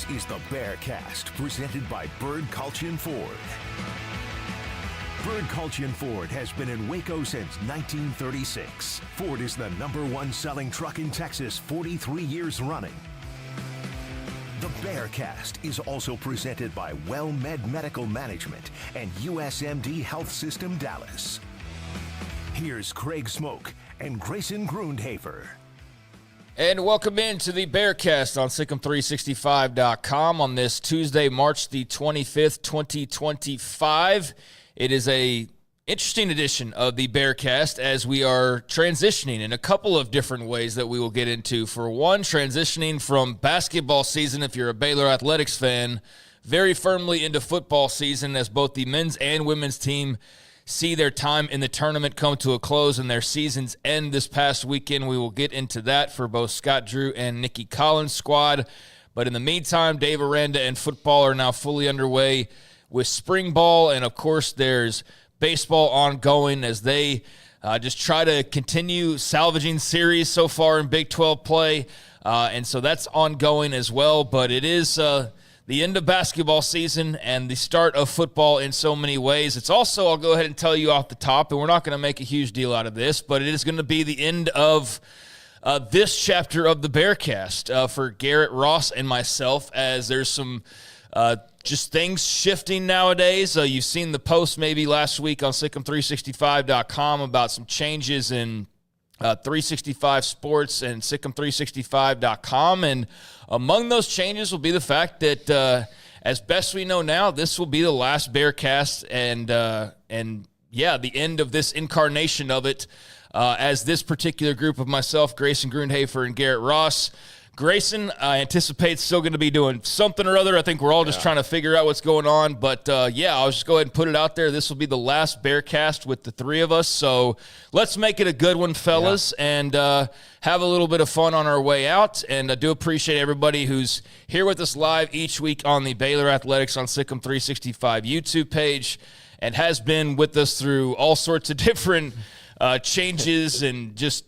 is the Bearcast, presented by Bird Culchion Ford. Bird Culchion Ford has been in Waco since 1936. Ford is the #1 selling truck in Texas 43 years running. The Bearcast is also presented by WellMed Medical Management and USMD Health System Dallas. Here's Craig Smoak and Grayson Grundhoefer. And welcome into the Bearcast on SicEm365.com on this Tuesday, March the 25th, 2025. It is a interesting edition of the Bearcast as we are transitioning in a couple of different ways that we will get into. For one, transitioning from basketball season, if you're a Baylor athletics fan, very firmly into football season as both the men's and women's team see their time in the tournament come to a close and their seasons end this past weekend. We will get into that for both Scott Drew and Nikki Collins' squad. But in the meantime, Dave Aranda and football are now fully underway with spring ball. And, of course, there's baseball ongoing as they just try to continue salvaging series so far in Big 12 play. And so that's ongoing as well. But it is the end of basketball season and the start of football in so many ways. It's also, I'll go ahead and tell you off the top, and we're not going to make a huge deal out of this, but it is going to be the end of this chapter of the Bearcast for Garrett Ross and myself, as there's some just things shifting nowadays. You've seen the post maybe last week on SicEm365.com about some changes in 365 Sports and SicEm365.com, and among those changes will be the fact that as best we know now, this will be the last Bearcast, and the end of this incarnation of it, as this particular group of myself, Grayson Grundhoefer, and Garrett Ross. Grayson, I anticipate still going to be doing something or other. I think we're all just trying to figure out what's going on. But, I'll just go ahead and put it out there. This will be the last Bearcast with the three of us. So let's make it a good one, fellas, and have a little bit of fun on our way out. And I do appreciate everybody who's here with us live each week on the Baylor Athletics on SicEm365 YouTube page and has been with us through all sorts of different changes and just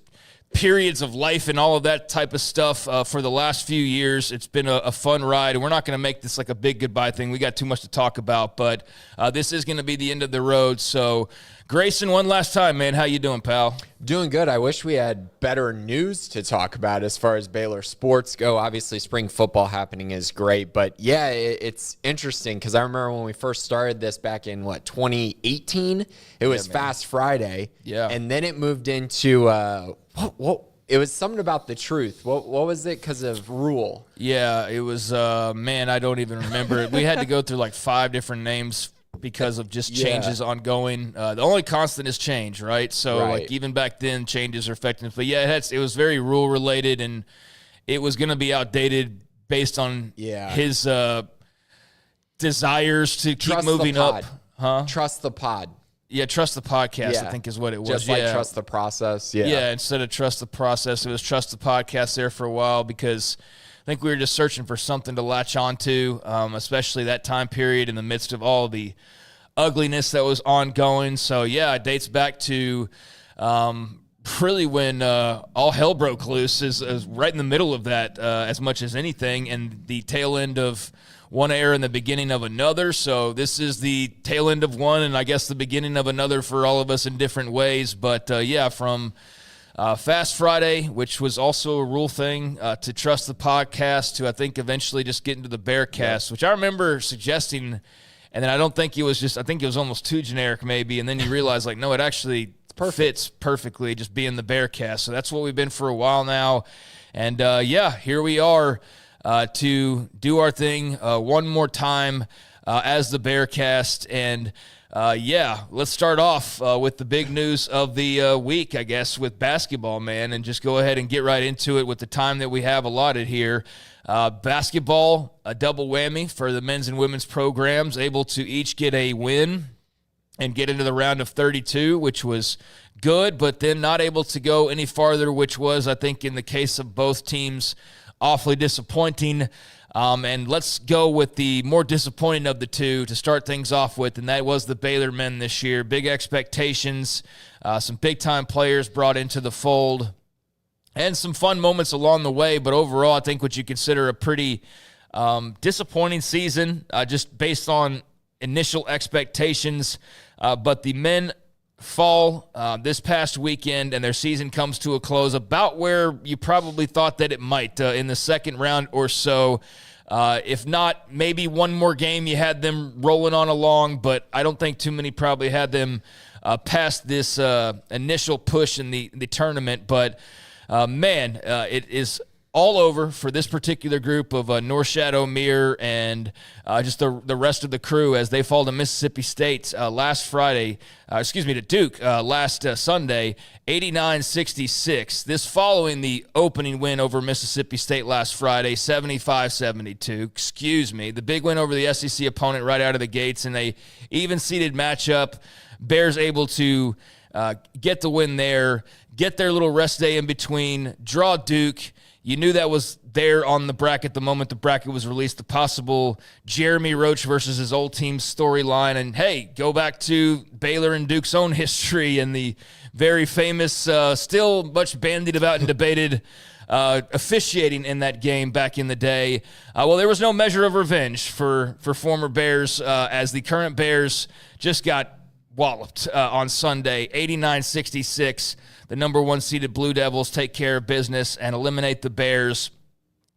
periods of life and all of that type of stuff for the last few years. It's been a fun ride, and we're not going to make this like a big goodbye thing. We got too much to talk about, but this is going to be the end of the road. So, Grayson, one last time, man. How you doing, pal? Doing good. I wish we had better news to talk about as far as Baylor sports go. Obviously, spring football happening is great, but yeah, it's interesting because I remember when we first started this back in, 2018? It was Fast Friday, and then it moved into it was something about the truth. What was it because of rule? Yeah, it was, I don't even remember it. We had to go through like 5 different names because of just changes ongoing. The only constant is change, right? So, like, even back then, changes are affecting. But, it was very rule-related, and it was going to be outdated based on his desires to keep moving up. Huh? Trust the pod. Yeah, trust the podcast, I think is what it was. Just like trust the process. Yeah, instead of trust the process, it was trust the podcast there for a while because I think we were just searching for something to latch onto, especially that time period in the midst of all the ugliness that was ongoing. So, it dates back to really when all hell broke loose, is right in the middle of that as much as anything, and the tail end of one era and the beginning of another. So this is the tail end of one and I guess the beginning of another for all of us in different ways. But, from Fast Friday, which was also a rule thing, to trust the podcast, to I think eventually just get into the Bearcast, which I remember suggesting, and then I think it was almost too generic maybe, and then you realize, like, no, it actually fits perfectly just being the Bearcast. So that's what we've been for a while now. And, here we are. To do our thing one more time as the Bearcast. And, let's start off with the big news of the week, I guess, with basketball, man, and just go ahead and get right into it with the time that we have allotted here. Basketball, a double whammy for the men's and women's programs, able to each get a win and get into the round of 32, which was good, but then not able to go any farther, which was, I think, in the case of both teams, awfully disappointing. And let's go with the more disappointing of the two to start things off with, and that was the Baylor men this year. Big expectations, some big-time players brought into the fold, and some fun moments along the way. But overall, I think what you consider a pretty Disappointing season, just based on initial expectations, but the men fall this past weekend, and their season comes to a close about where you probably thought that it might in the second round or so. If not, maybe one more game you had them rolling on along, but I don't think too many probably had them past this initial push in the tournament. But, it is all over for this particular group of North Shadow Mere and just the rest of the crew as they fall to Mississippi State to Duke last Sunday, 89-66. This following the opening win over Mississippi State last Friday, 75-72. The big win over the SEC opponent right out of the gates in a even-seeded matchup. Bears able to get the win there, get their little rest day in between, draw Duke. You knew that was there on the bracket the moment the bracket was released, the possible Jeremy Roach versus his old team storyline. And, hey, go back to Baylor and Duke's own history and the very famous, still much bandied about and debated officiating in that game back in the day. Well, there was no measure of revenge for former Bears as the current Bears just got walloped on Sunday, 89-66. The number one seeded Blue Devils take care of business and eliminate the Bears.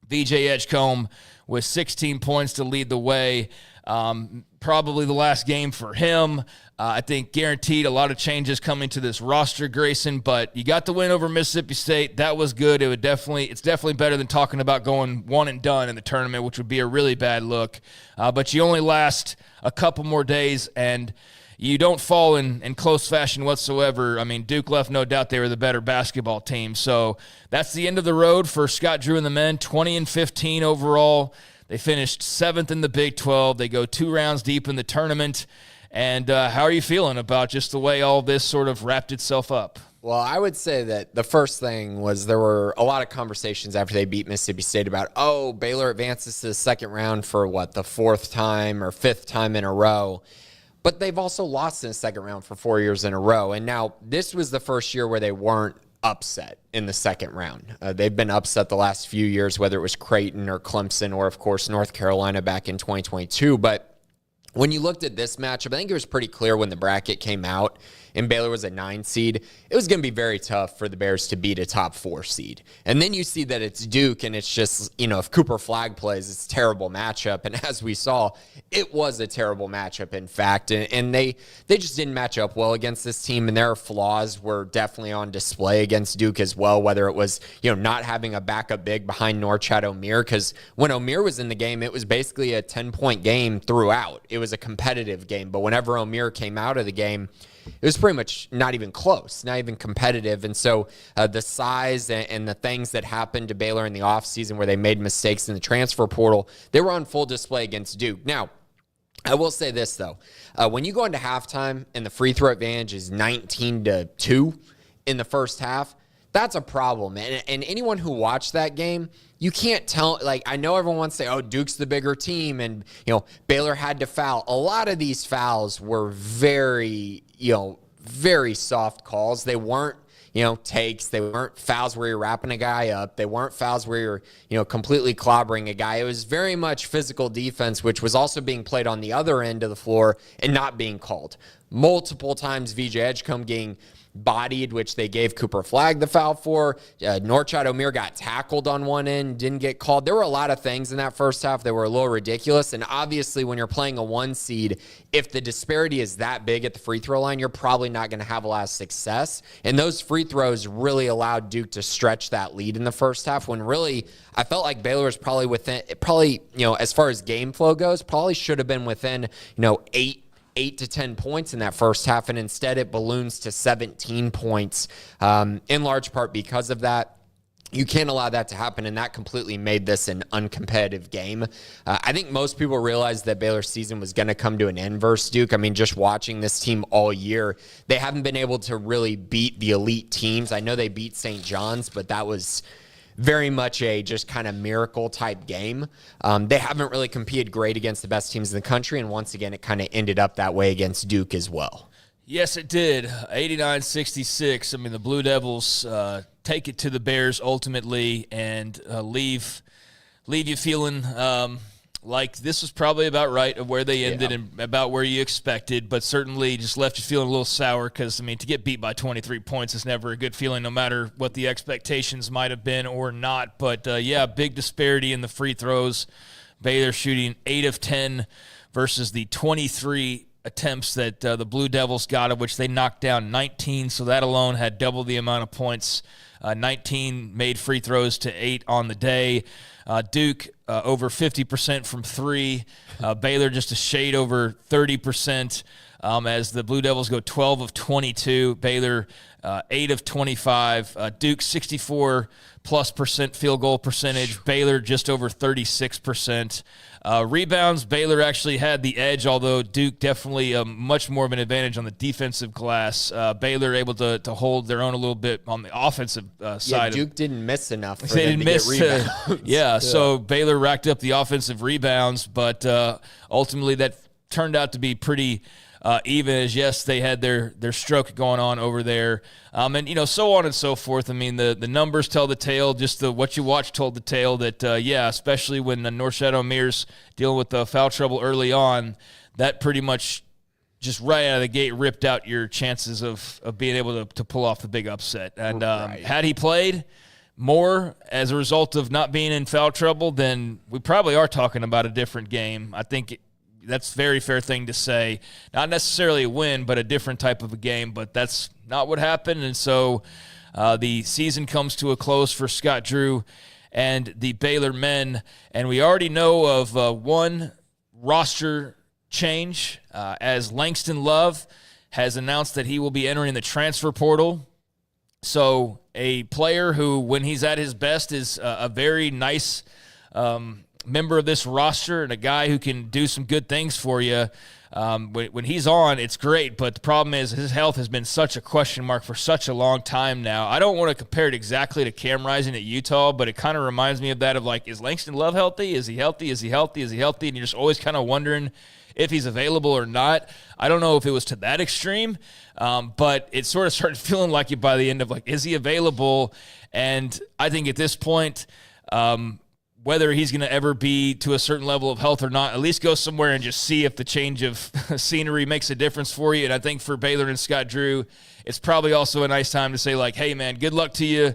VJ Edgecombe with 16 points to lead the way. Probably the last game for him. I think guaranteed a lot of changes coming to this roster, Grayson, but you got the win over Mississippi State. That was good. It's definitely better than talking about going one and done in the tournament, which would be a really bad look. But you only last a couple more days, and you don't fall in close fashion whatsoever. I mean, Duke left, no doubt they were the better basketball team. So that's the end of the road for Scott Drew and the men, 20-15 overall. They finished 7th in the Big 12. They go 2 rounds deep in the tournament. And how are you feeling about just the way all this sort of wrapped itself up? Well, I would say that the first thing was there were a lot of conversations after they beat Mississippi State about, Baylor advances to the second round for the 4th time or 5th time in a row. But they've also lost in the second round for 4 years in a row. And now this was the first year where they weren't upset in the second round. They've been upset the last few years, whether it was Creighton or Clemson or, of course, North Carolina back in 2022. But when you looked at this matchup, I think it was pretty clear when the bracket came out and Baylor was a 9 seed, it was going to be very tough for the Bears to beat a top 4 seed. And then you see that it's Duke, and it's just, if Cooper Flagg plays, it's a terrible matchup. And as we saw, it was a terrible matchup, in fact. And they just didn't match up well against this team, and their flaws were definitely on display against Duke as well, whether it was, not having a backup big behind Norchad Omier, because when Omier was in the game, it was basically a 10-point game throughout. It was a competitive game, but whenever Omier came out of the game, it was pretty much not even close, not even competitive. And so the size and the things that happened to Baylor in the offseason where they made mistakes in the transfer portal, they were on full display against Duke. Now, I will say this, though. When you go into halftime and the free throw advantage is 19-2 in the first half, that's a problem. And anyone who watched that game, you can't tell, I know everyone wants to say, Duke's the bigger team, and, Baylor had to foul. A lot of these fouls were very, very soft calls. They weren't, takes. They weren't fouls where you're wrapping a guy up. They weren't fouls where you're, completely clobbering a guy. It was very much physical defense, which was also being played on the other end of the floor and not being called. Multiple times, VJ Edgecombe getting bodied, which they gave Cooper Flagg the foul for. Norchad Omier got tackled on one end, didn't get called. There were a lot of things in that first half that were a little ridiculous. And obviously, when you're playing a 1 seed, if the disparity is that big at the free throw line, you're probably not going to have a lot of success. And those free throws really allowed Duke to stretch that lead in the first half, when really I felt like Baylor was probably within, as far as game flow goes, probably should have been within, 8 to 10 points in that first half, and instead it balloons to 17 points, in large part because of that. You can't allow that to happen, and that completely made this an uncompetitive game. I think most people realized that Baylor's season was going to come to an end versus Duke. I mean, just watching this team all year, they haven't been able to really beat the elite teams. I know they beat St. John's, but that was very much a just kind of miracle type game. They haven't really competed great against the best teams in the country, and once again, it kind of ended up that way against Duke as well. Yes, it did. 89-66. I mean, the Blue Devils take it to the Bears ultimately and leave leave you feeling like this was probably about right of where they ended and about where you expected, but certainly just left you feeling a little sour because, I mean, to get beat by 23 points is never a good feeling no matter what the expectations might have been or not. But, big disparity in the free throws. Baylor shooting 8 of 10 versus the 23 attempts that the Blue Devils got, of which they knocked down 19, so that alone had double the amount of points. 19 made free throws to 8 on the day. Duke over 50% from 3. Baylor just a shade over 30%. As the Blue Devils go 12 of 22. Baylor 8 of 25. Duke 64+% field goal percentage. Baylor just over 36%. Rebounds, Baylor actually had the edge, although Duke definitely much more of an advantage on the defensive glass. Baylor able to hold their own a little bit on the offensive side. Duke didn't miss enough for them to get rebounds. So Baylor racked up the offensive rebounds, but ultimately that turned out to be pretty even as, yes, they had their stroke going on over there. And, so on and so forth. I mean, the numbers tell the tale. Just what you watch told the tale that, especially when North Shadow Mears dealing with the foul trouble early on, that pretty much just right out of the gate ripped out your chances of being able to pull off the big upset. And had he played more as a result of not being in foul trouble, then we probably are talking about a different game. I think that's a very fair thing to say. Not necessarily a win, but a different type of a game. But that's not what happened. And so the season comes to a close for Scott Drew and the Baylor men. And we already know of one roster change as Langston Love has announced that he will be entering the transfer portal. So a player who, when he's at his best, is a very nice member of this roster and a guy who can do some good things for you. When he's on, it's great, but the problem is his health has been such a question mark for such a long time now. I don't want to compare it exactly to Cam Rising at Utah, but it kind of reminds me of that of like, is Langston Love healthy? Is he healthy? Is he healthy? Is he healthy? And you're just always kind of wondering if he's available or not. I don't know if it was to that extreme, but it sort of started feeling like it by the end of like, is he available? And I think at this point, whether he's going to ever be to a certain level of health or not, at least go somewhere and just see if the change of scenery makes a difference for you. And I think for Baylor and Scott Drew, it's probably also a nice time to say like, hey man, good luck to you.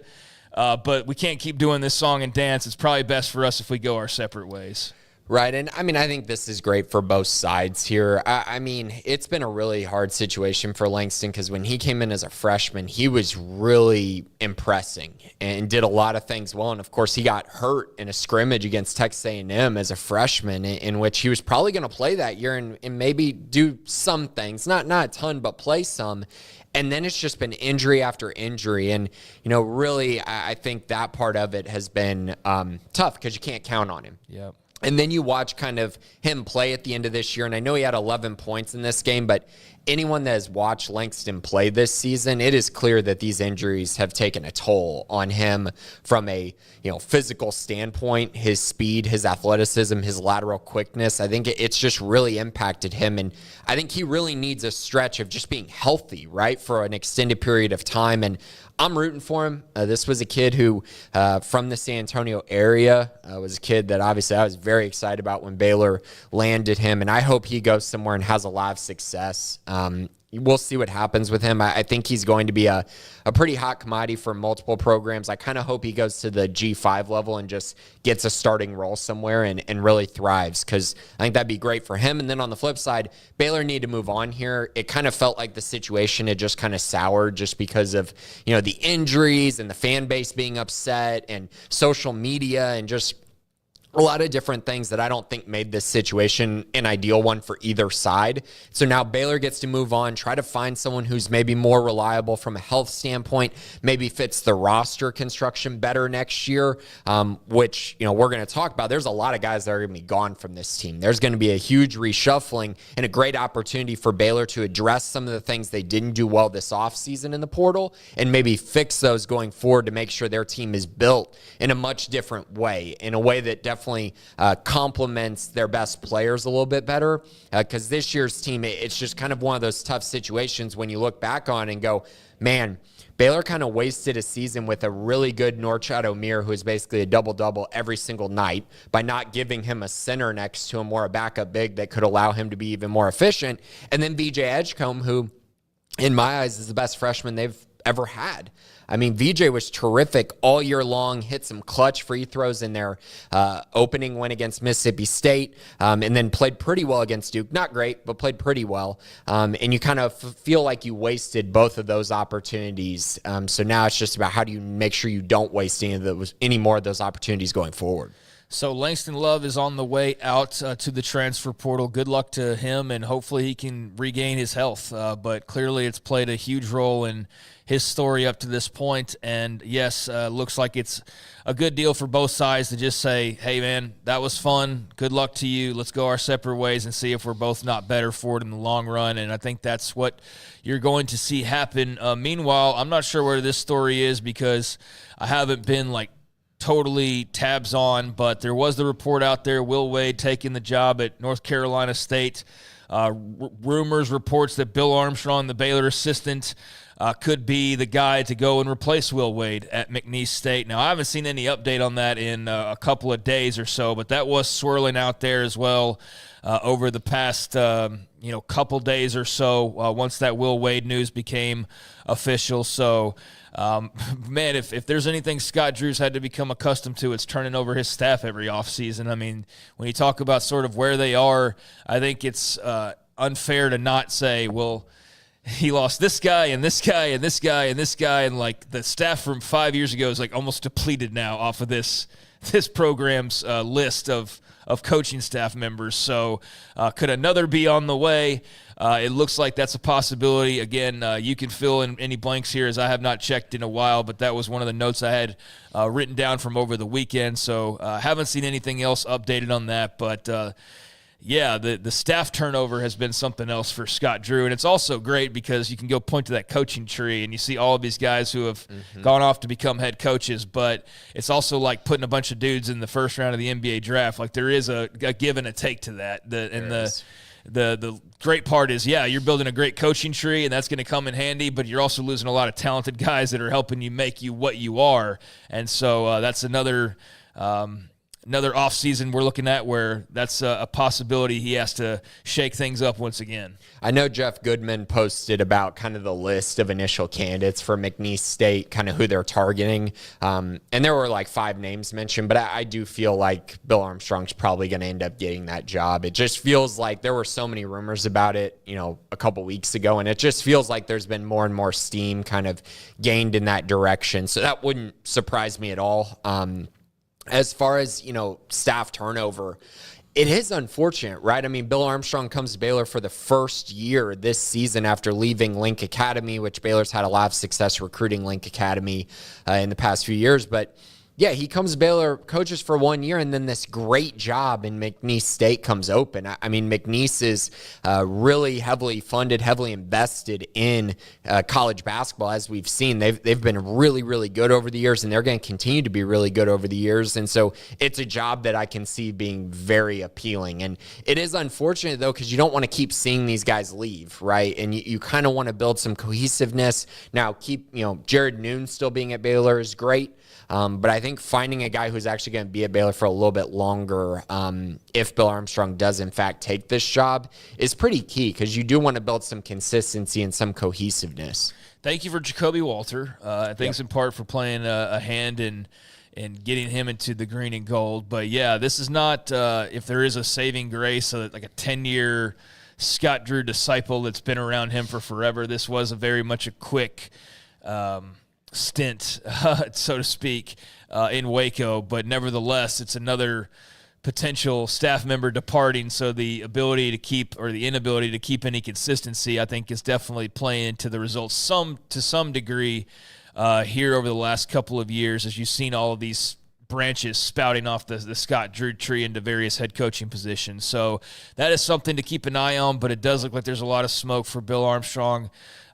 But we can't keep doing this song and dance. It's probably best for us if we go our separate ways. Right, and I mean, I think this is great for both sides here. I mean, it's been a really hard situation for Langston because when he came in as a freshman, he was really impressing and did a lot of things well. And, of course, he got hurt in a scrimmage against Texas A&M as a freshman in which he was probably going to play that year and maybe do some things, not a ton, but play some. And then it's just been injury after injury. And, really, I think that part of it has been tough because you can't count on him. Yep. And then you watch kind of him play at the end of this year, and I know he had 11 points in this game, but anyone that has watched Langston play this season, it is clear that these injuries have taken a toll on him from a physical standpoint, his speed, his athleticism, his lateral quickness. I think it's just really impacted him, and I think he really needs a stretch of just being healthy, right, for an extended period of time. And I'm rooting for him. This was a kid who, from the San Antonio area, was a kid that obviously I was very excited about when Baylor landed him, and I hope he goes somewhere and has a lot of success. We'll see what happens with him. I think he's going to be a pretty hot commodity for multiple programs. I kind of hope he goes to the G5 level and just gets a starting role somewhere and really thrives, because I think that'd be great for him. And then on the flip side, Baylor need to move on here. It kind of felt like the situation had just kind of soured just because of, the injuries and the fan base being upset and social media and just a lot of different things that I don't think made this situation an ideal one for either side. So now Baylor gets to move on, try to find someone who's maybe more reliable from a health standpoint, maybe fits the roster construction better next year, which, we're going to talk about. There's a lot of guys that are going to be gone from this team. There's going to be a huge reshuffling and a great opportunity for Baylor to address some of the things they didn't do well this offseason in the portal and maybe fix those going forward to make sure their team is built in a much different way, in a way that definitely definitely complements their best players a little bit better. Because this year's team, it's just kind of one of those tough situations when you look back on and go, man, Baylor kind of wasted a season with a really good Norchad O'Meara, who is basically a double-double every single night, by not giving him a center next to him or a backup big that could allow him to be even more efficient. And then VJ Edgecombe, who, in my eyes, is the best freshman they've ever had. I mean, VJ was terrific all year long, hit some clutch free throws in their opening win against Mississippi State, and then played pretty well against Duke. Not great, but played pretty well. And you kind of feel like you wasted both of those opportunities. So now it's just about how do you make sure you don't waste any more of those opportunities going forward. So Langston Love is on the way out to the transfer portal. Good luck to him, and hopefully he can regain his health. But clearly it's played a huge role in his story up to this point. And, yes, looks like it's a good deal for both sides to just say, hey, man, that was fun. Good luck to you. Let's go our separate ways and see if we're both not better for it in the long run. And I think that's what you're going to see happen. Meanwhile, I'm not sure where this story is because I haven't been, totally tabs on, but there was the report out there, Will Wade taking the job at North Carolina State. Rumors, reports that Bill Armstrong, the Baylor assistant, could be the guy to go and replace Will Wade at McNeese State. Now, I haven't seen any update on that in a couple of days or so, but that was swirling out there as well over the past couple days or so once that Will Wade news became official. So, man, if there's anything Scott Drew's had to become accustomed to, it's turning over his staff every offseason. I mean, when you talk about sort of where they are, I think it's unfair to not say, well, he lost this guy and this guy and this guy and this guy, and the staff from 5 years ago is almost depleted now off of this program's list of coaching staff members. So could another be on the way? It looks like that's a possibility. Again, you can fill in any blanks here, as I have not checked in a while, but that was one of the notes I had written down from over the weekend. So haven't seen anything else updated on that. But, yeah, the staff turnover has been something else for Scott Drew. And it's also great because you can go point to that coaching tree and you see all of these guys who have gone off to become head coaches. But it's also like putting a bunch of dudes in the first round of the NBA draft. There is a give and a take to that. The great part is, yeah, you're building a great coaching tree, and that's going to come in handy, but you're also losing a lot of talented guys that are helping you make you what you are. And so that's another offseason we're looking at where that's a possibility he has to shake things up once again. I know Jeff Goodman posted about kind of the list of initial candidates for McNeese State, kind of who they're targeting. And there were 5 names mentioned, but I do feel like Bill Armstrong's probably going to end up getting that job. It just feels like there were so many rumors about it, a couple weeks ago, and it just feels like there's been more and more steam kind of gained in that direction. So that wouldn't surprise me at all. As far as, staff turnover, it is unfortunate, right? I mean, Bill Armstrong comes to Baylor for the first year this season after leaving Link Academy, which Baylor's had a lot of success recruiting Link Academy in the past few years. But yeah, he comes to Baylor, coaches for 1 year, and then this great job in McNeese State comes open. I mean, McNeese is really heavily funded, heavily invested in college basketball, as we've seen. They've been really, really good over the years, and they're going to continue to be really good over the years. And so it's a job that I can see being very appealing. And it is unfortunate, though, because you don't want to keep seeing these guys leave, right? And you kind of want to build some cohesiveness. Now, Jared Noon still being at Baylor is great. But I think finding a guy who's actually going to be at Baylor for a little bit longer, if Bill Armstrong does in fact take this job, is pretty key because you do want to build some consistency and some cohesiveness. Thank you for Jacoby Walter. Thanks in part for playing a hand in getting him into the green and gold. But yeah, this is not if there is a saving grace, like a 10-year Scott Drew disciple that's been around him for forever. This was very much a quick stint, so to speak, in Waco, but nevertheless, it's another potential staff member departing, so the ability to keep or the inability to keep any consistency, I think, is definitely playing into the results to some degree here over the last couple of years, as you've seen all of these branches spouting off the Scott Drew tree into various head coaching positions. So that is something to keep an eye on, but it does look like there's a lot of smoke for Bill Armstrong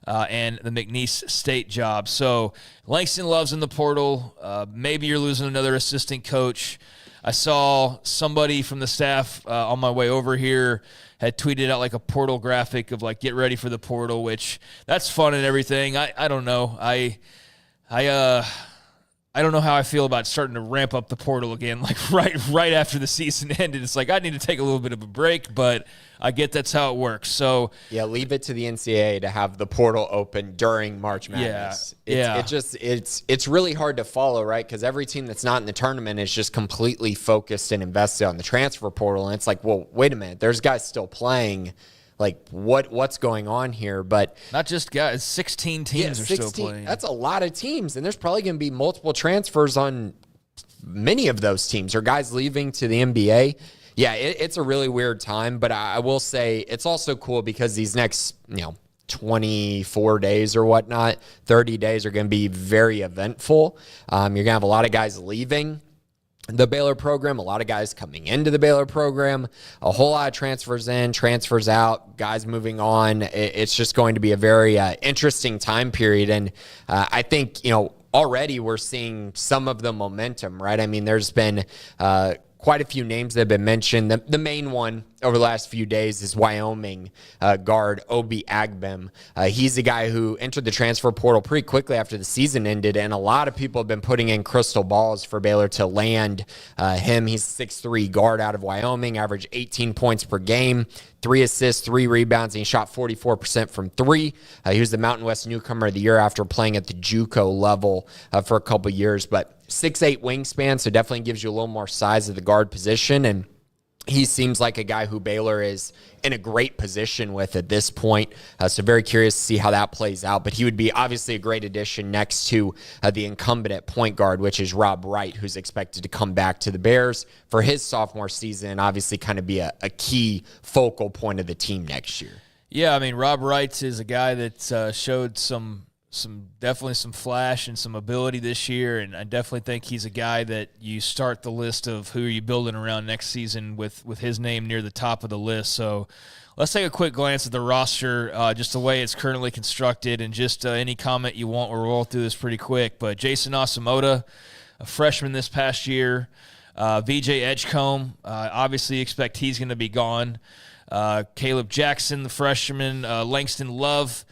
and the McNeese State job. So Langston Love's in the portal. Maybe you're losing another assistant coach. I saw somebody from the staff on my way over here had tweeted out like a portal graphic of like, get ready for the portal, which that's fun and everything. I don't know. I don't know how I feel about starting to ramp up the portal again, like right after the season ended. It's like I need to take a little bit of a break, but I get that's how it works. So yeah, leave it to the NCAA to have the portal open during March Madness. It's really hard to follow, right? Because every team that's not in the tournament is just completely focused and invested on the transfer portal, and it's like, well, wait a minute, there's guys still playing. Like, what's going on here? But not just guys, 16 teams are still playing. That's a lot of teams, and there's probably going to be multiple transfers on many of those teams or guys leaving to the NBA. Yeah, it's a really weird time, but I will say it's also cool because these next, 24 days or whatnot, 30 days are going to be very eventful. You're going to have a lot of guys leaving the Baylor program, a lot of guys coming into the Baylor program, a whole lot of transfers in, transfers out, guys moving on. It's just going to be a very interesting time period. And I think, already we're seeing some of the momentum, right? I mean, there's been quite a few names that have been mentioned. The main one over the last few days is Wyoming guard Obi Agbem. He's the guy who entered the transfer portal pretty quickly after the season ended, and a lot of people have been putting in crystal balls for Baylor to land him. He's 6'3" guard out of Wyoming, averaged 18 points per game, 3 assists, 3 rebounds, and he shot 44% from 3. He was the Mountain West Newcomer of the Year after playing at the JUCO level for a couple years, but 6'8" wingspan, so definitely gives you a little more size of the guard position, and he seems like a guy who Baylor is in a great position with at this point. So very curious to see how that plays out. But he would be obviously a great addition next to the incumbent at point guard, which is Rob Wright, who's expected to come back to the Bears for his sophomore season and obviously kind of be a key focal point of the team next year. Yeah, I mean, Rob Wright is a guy that showed definitely some flash and some ability this year, and I definitely think he's a guy that you start the list of who are you building around next season with his name near the top of the list. So let's take a quick glance at the roster, just the way it's currently constructed, and just any comment you want. We'll roll through this pretty quick. But Jason Asamoah, a freshman this past year, VJ Edgecombe, obviously expect he's going to be gone. Caleb Jackson, the freshman, Langston Love,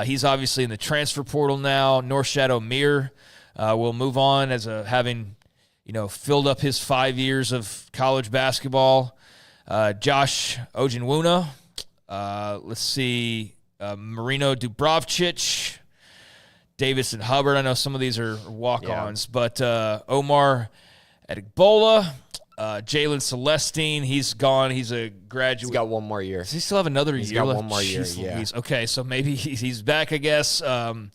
he's obviously in the transfer portal now. Norshad Omier will move on as having, filled up his 5 years of college basketball. Josh Ojinwuna. Let's see. Marino Dubrovcic. Davison Hubbard. I know some of these are walk-ons, but Omar Adegbola. Jalen Celestine, he's gone. He's a graduate. He's got one more year. Does he still have another year? He's got left? one more year, Jeez yeah. Louise. Okay, so maybe he's back, I guess. Giannis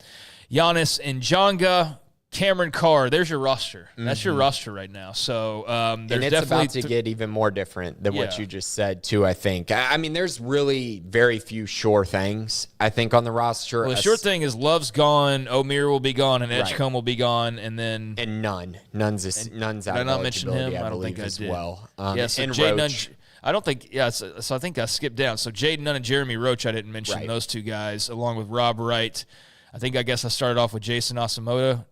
Njonga, Cameron Carr. There's your roster. That's your roster right now. So there's and it's about to get even more different than what you just said, too, I think. I mean, there's really very few sure things, I think, on the roster. Well, the sure thing is Love's gone, Omier will be gone, and Edgecombe will be gone, and then... And Nunn's out did I not of mention eligibility, him? I don't think I as did. well. So and Jay Nunn... Roach. I don't think, so I think I skipped down. So Jaden Nunn and Jeremy Roach, I didn't mention those two guys, along with Rob Wright. I guess I started off with Jason Asamoah.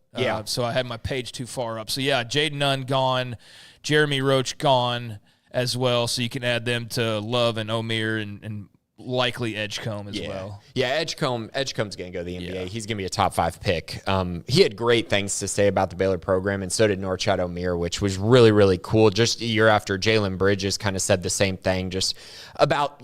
So I had my page too far up. So, Jaden Nunn gone, Jeremy Roach gone as well. So you can add them to Love and Omier and likely Edgecombe as well. Yeah, Edgecombe's going to go to the NBA. Yeah. He's going to be a top 5 pick. He had great things to say about the Baylor program, and so did Norchad Omier, which was really, really cool. Just a year after Jalen Bridges kind of said the same thing, just about,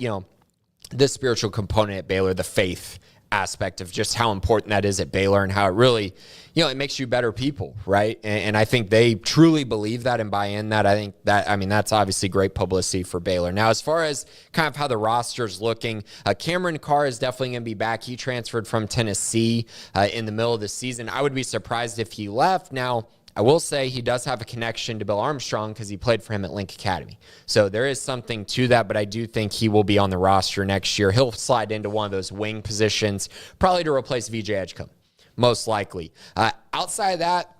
the spiritual component at Baylor, the faith aspect of just how important that is at Baylor and how it really, it makes you better people, right? And I think they truly believe that and buy in that. That's obviously great publicity for Baylor. Now, as far as kind of how the roster's looking, Cameron Carr is definitely going to be back. He transferred from Tennessee in the middle of the season. I would be surprised if he left. Now, I will say he does have a connection to Bill Armstrong because he played for him at Link Academy. So there is something to that, but I do think he will be on the roster next year. He'll slide into one of those wing positions, probably to replace VJ Edgecombe, most likely. Outside of that,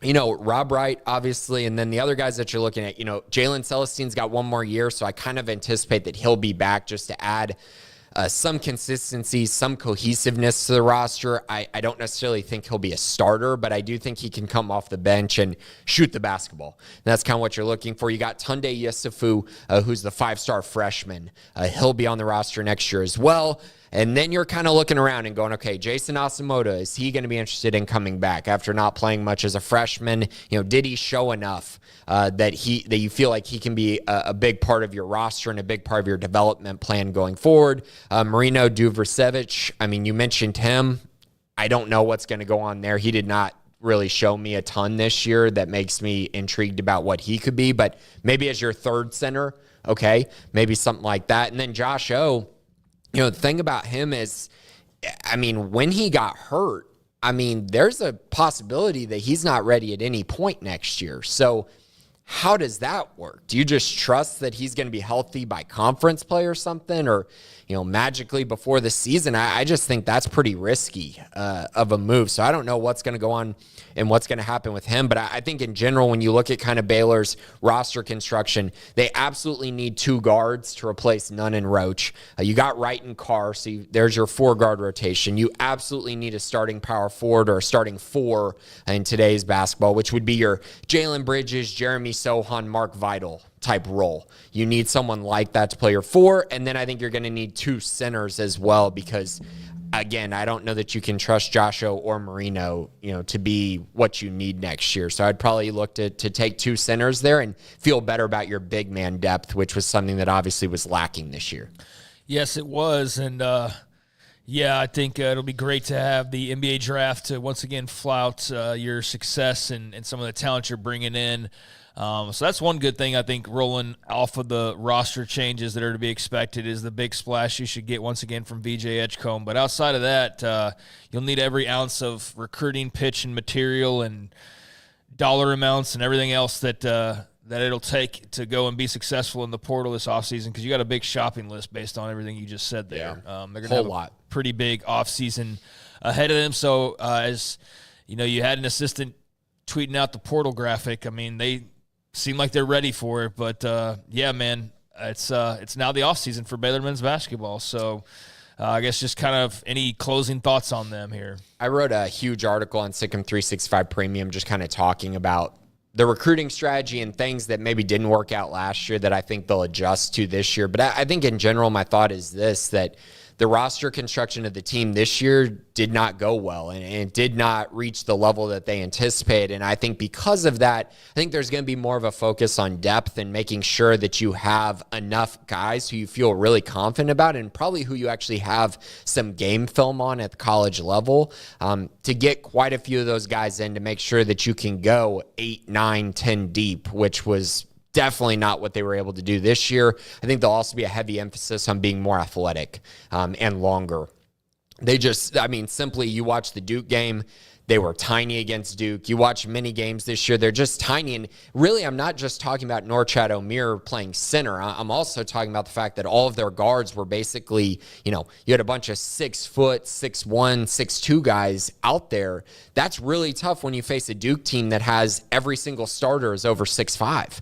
Rob Wright, obviously, and then the other guys that you're looking at, Jalen Celestine's got one more year, so I kind of anticipate that he'll be back just to add some consistency, some cohesiveness to the roster. I don't necessarily think he'll be a starter, but I do think he can come off the bench and shoot the basketball. And that's kind of what you're looking for. You got Tunde Yusufu, who's the 5-star freshman. He'll be on the roster next year as well. And then you're kind of looking around and going, okay, Jason Asamoah, is he going to be interested in coming back after not playing much as a freshman? Did he show enough that you feel like he can be a big part of your roster and a big part of your development plan going forward? Marino Duversevic, you mentioned him. I don't know what's going to go on there. He did not really show me a ton this year that makes me intrigued about what he could be, but maybe as your third center, okay, maybe something like that. And then Josh O, the thing about him is, when he got hurt, there's a possibility that he's not ready at any point next year. So how does that work? Do you just trust that he's going to be healthy by conference play or something, or, magically before the season? I just think that's pretty risky of a move. So I don't know what's going to go on and what's going to happen with him. But I think in general, when you look at kind of Baylor's roster construction, they absolutely need 2 guards to replace Nunn and Roach. You got Wright and Carr, so there's your 4-guard rotation. You absolutely need a starting power forward or a starting 4 in today's basketball, which would be your Jalen Bridges, Jeremy Sohan, Mark Vidal type role. You need someone like that to play your 4, and then I think you're going to need 2 centers as well, because again, I don't know that you can trust Joshua or Marino, to be what you need next year. So I'd probably look to take 2 centers there and feel better about your big man depth, which was something that obviously was lacking this year. Yes, it was, and I think it'll be great to have the NBA draft to once again flout your success and some of the talent you're bringing in. So that's one good thing, I think, rolling off of the roster changes that are to be expected is the big splash you should get once again from VJ Edgecombe. But outside of that, you'll need every ounce of recruiting pitch and material and dollar amounts and everything else that it'll take to go and be successful in the portal this offseason, because you got a big shopping list based on everything you just said there. Yeah. They're going to have a pretty big offseason ahead of them. So as you had an assistant tweeting out the portal graphic. They seem like they're ready for it, but it's now the offseason for Baylor men's basketball. So I guess just kind of any closing thoughts on them here. I wrote a huge article on Sikkim 365 Premium just kind of talking about the recruiting strategy and things that maybe didn't work out last year that I think they'll adjust to this year. But I think in general, my thought is this, that the roster construction of the team this year did not go well and it did not reach the level that they anticipated. And I think because of that, I think there's going to be more of a focus on depth and making sure that you have enough guys who you feel really confident about and probably who you actually have some game film on at the college level to get quite a few of those guys in to make sure that you can go 8, 9, 10 deep, which was definitely not what they were able to do this year. I think there'll also be a heavy emphasis on being more athletic and longer. They just, simply you watch the Duke game, they were tiny against Duke. You watch many games this year, they're just tiny. And really, I'm not just talking about Norchad O'Meara playing center. I'm also talking about the fact that all of their guards were basically, you had a bunch of 6 foot, 6'1", 6'2" guys out there. That's really tough when you face a Duke team that has every single starter is over 6'5".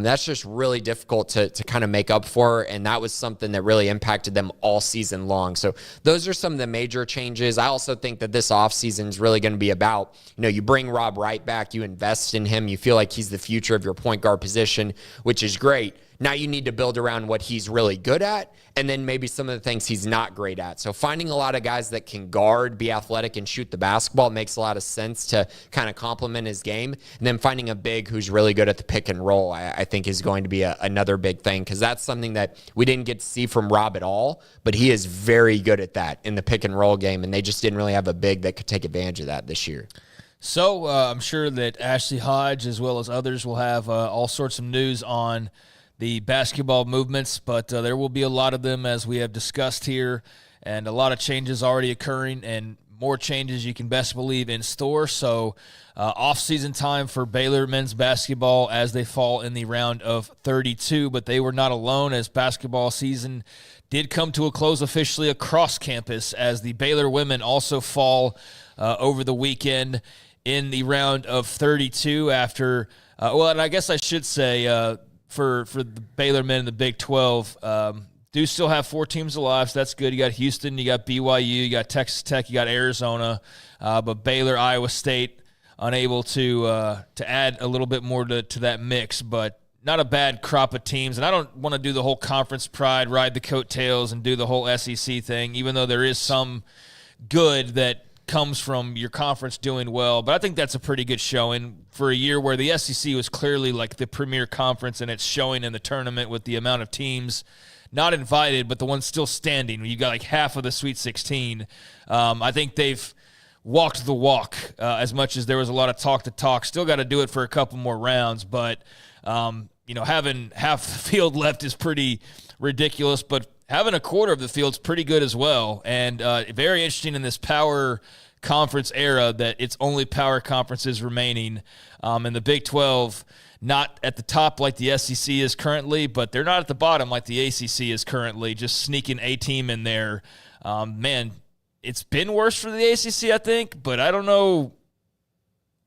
That's just really difficult to kind of make up for, and that was something that really impacted them all season long. So those are some of the major changes. I also think that this offseason is really going to be about, you bring Rob Wright back, you invest in him, you feel like he's the future of your point guard position, which is great. Now you need to build around what he's really good at and then maybe some of the things he's not great at. So finding a lot of guys that can guard, be athletic, and shoot the basketball makes a lot of sense to kind of complement his game. And then finding a big who's really good at the pick and roll, I think is going to be another big thing, because that's something that we didn't get to see from Rob at all, but he is very good at that in the pick and roll game, and they just didn't really have a big that could take advantage of that this year. So I'm sure that Ashley Hodge, as well as others, will have all sorts of news on the basketball movements, but there will be a lot of them, as we have discussed here, and a lot of changes already occurring, and more changes you can best believe in store. So off-season time for Baylor men's basketball as they fall in the round of 32, but they were not alone, as basketball season did come to a close officially across campus, as the Baylor women also fall over the weekend in the round of 32 after, and I guess I should say, for the Baylor men in the Big 12, do still have 4 teams alive, so that's good. You got Houston, you got BYU, you got Texas Tech, you got Arizona, but Baylor, Iowa State unable to add a little bit more to that mix, but not a bad crop of teams. And I don't want to do the whole conference pride, ride the coattails, and do the whole SEC thing, even though there is some good that comes from your conference doing well. But I think that's a pretty good showing for a year where the SEC was clearly like the premier conference, and it's showing in the tournament with the amount of teams not invited, but the ones still standing. You got like half of the Sweet 16. I think they've walked the walk as much as there was a lot of talk the talk. Still got to do it for a couple more rounds, but having half the field left is pretty ridiculous, but having a quarter of the field's pretty good as well. And very interesting in this power conference era that it's only power conferences remaining. And the Big 12 not at the top like the SEC is currently, but they're not at the bottom like the ACC is currently, just sneaking a team in there. Man, it's been worse for the ACC, I think, but I don't know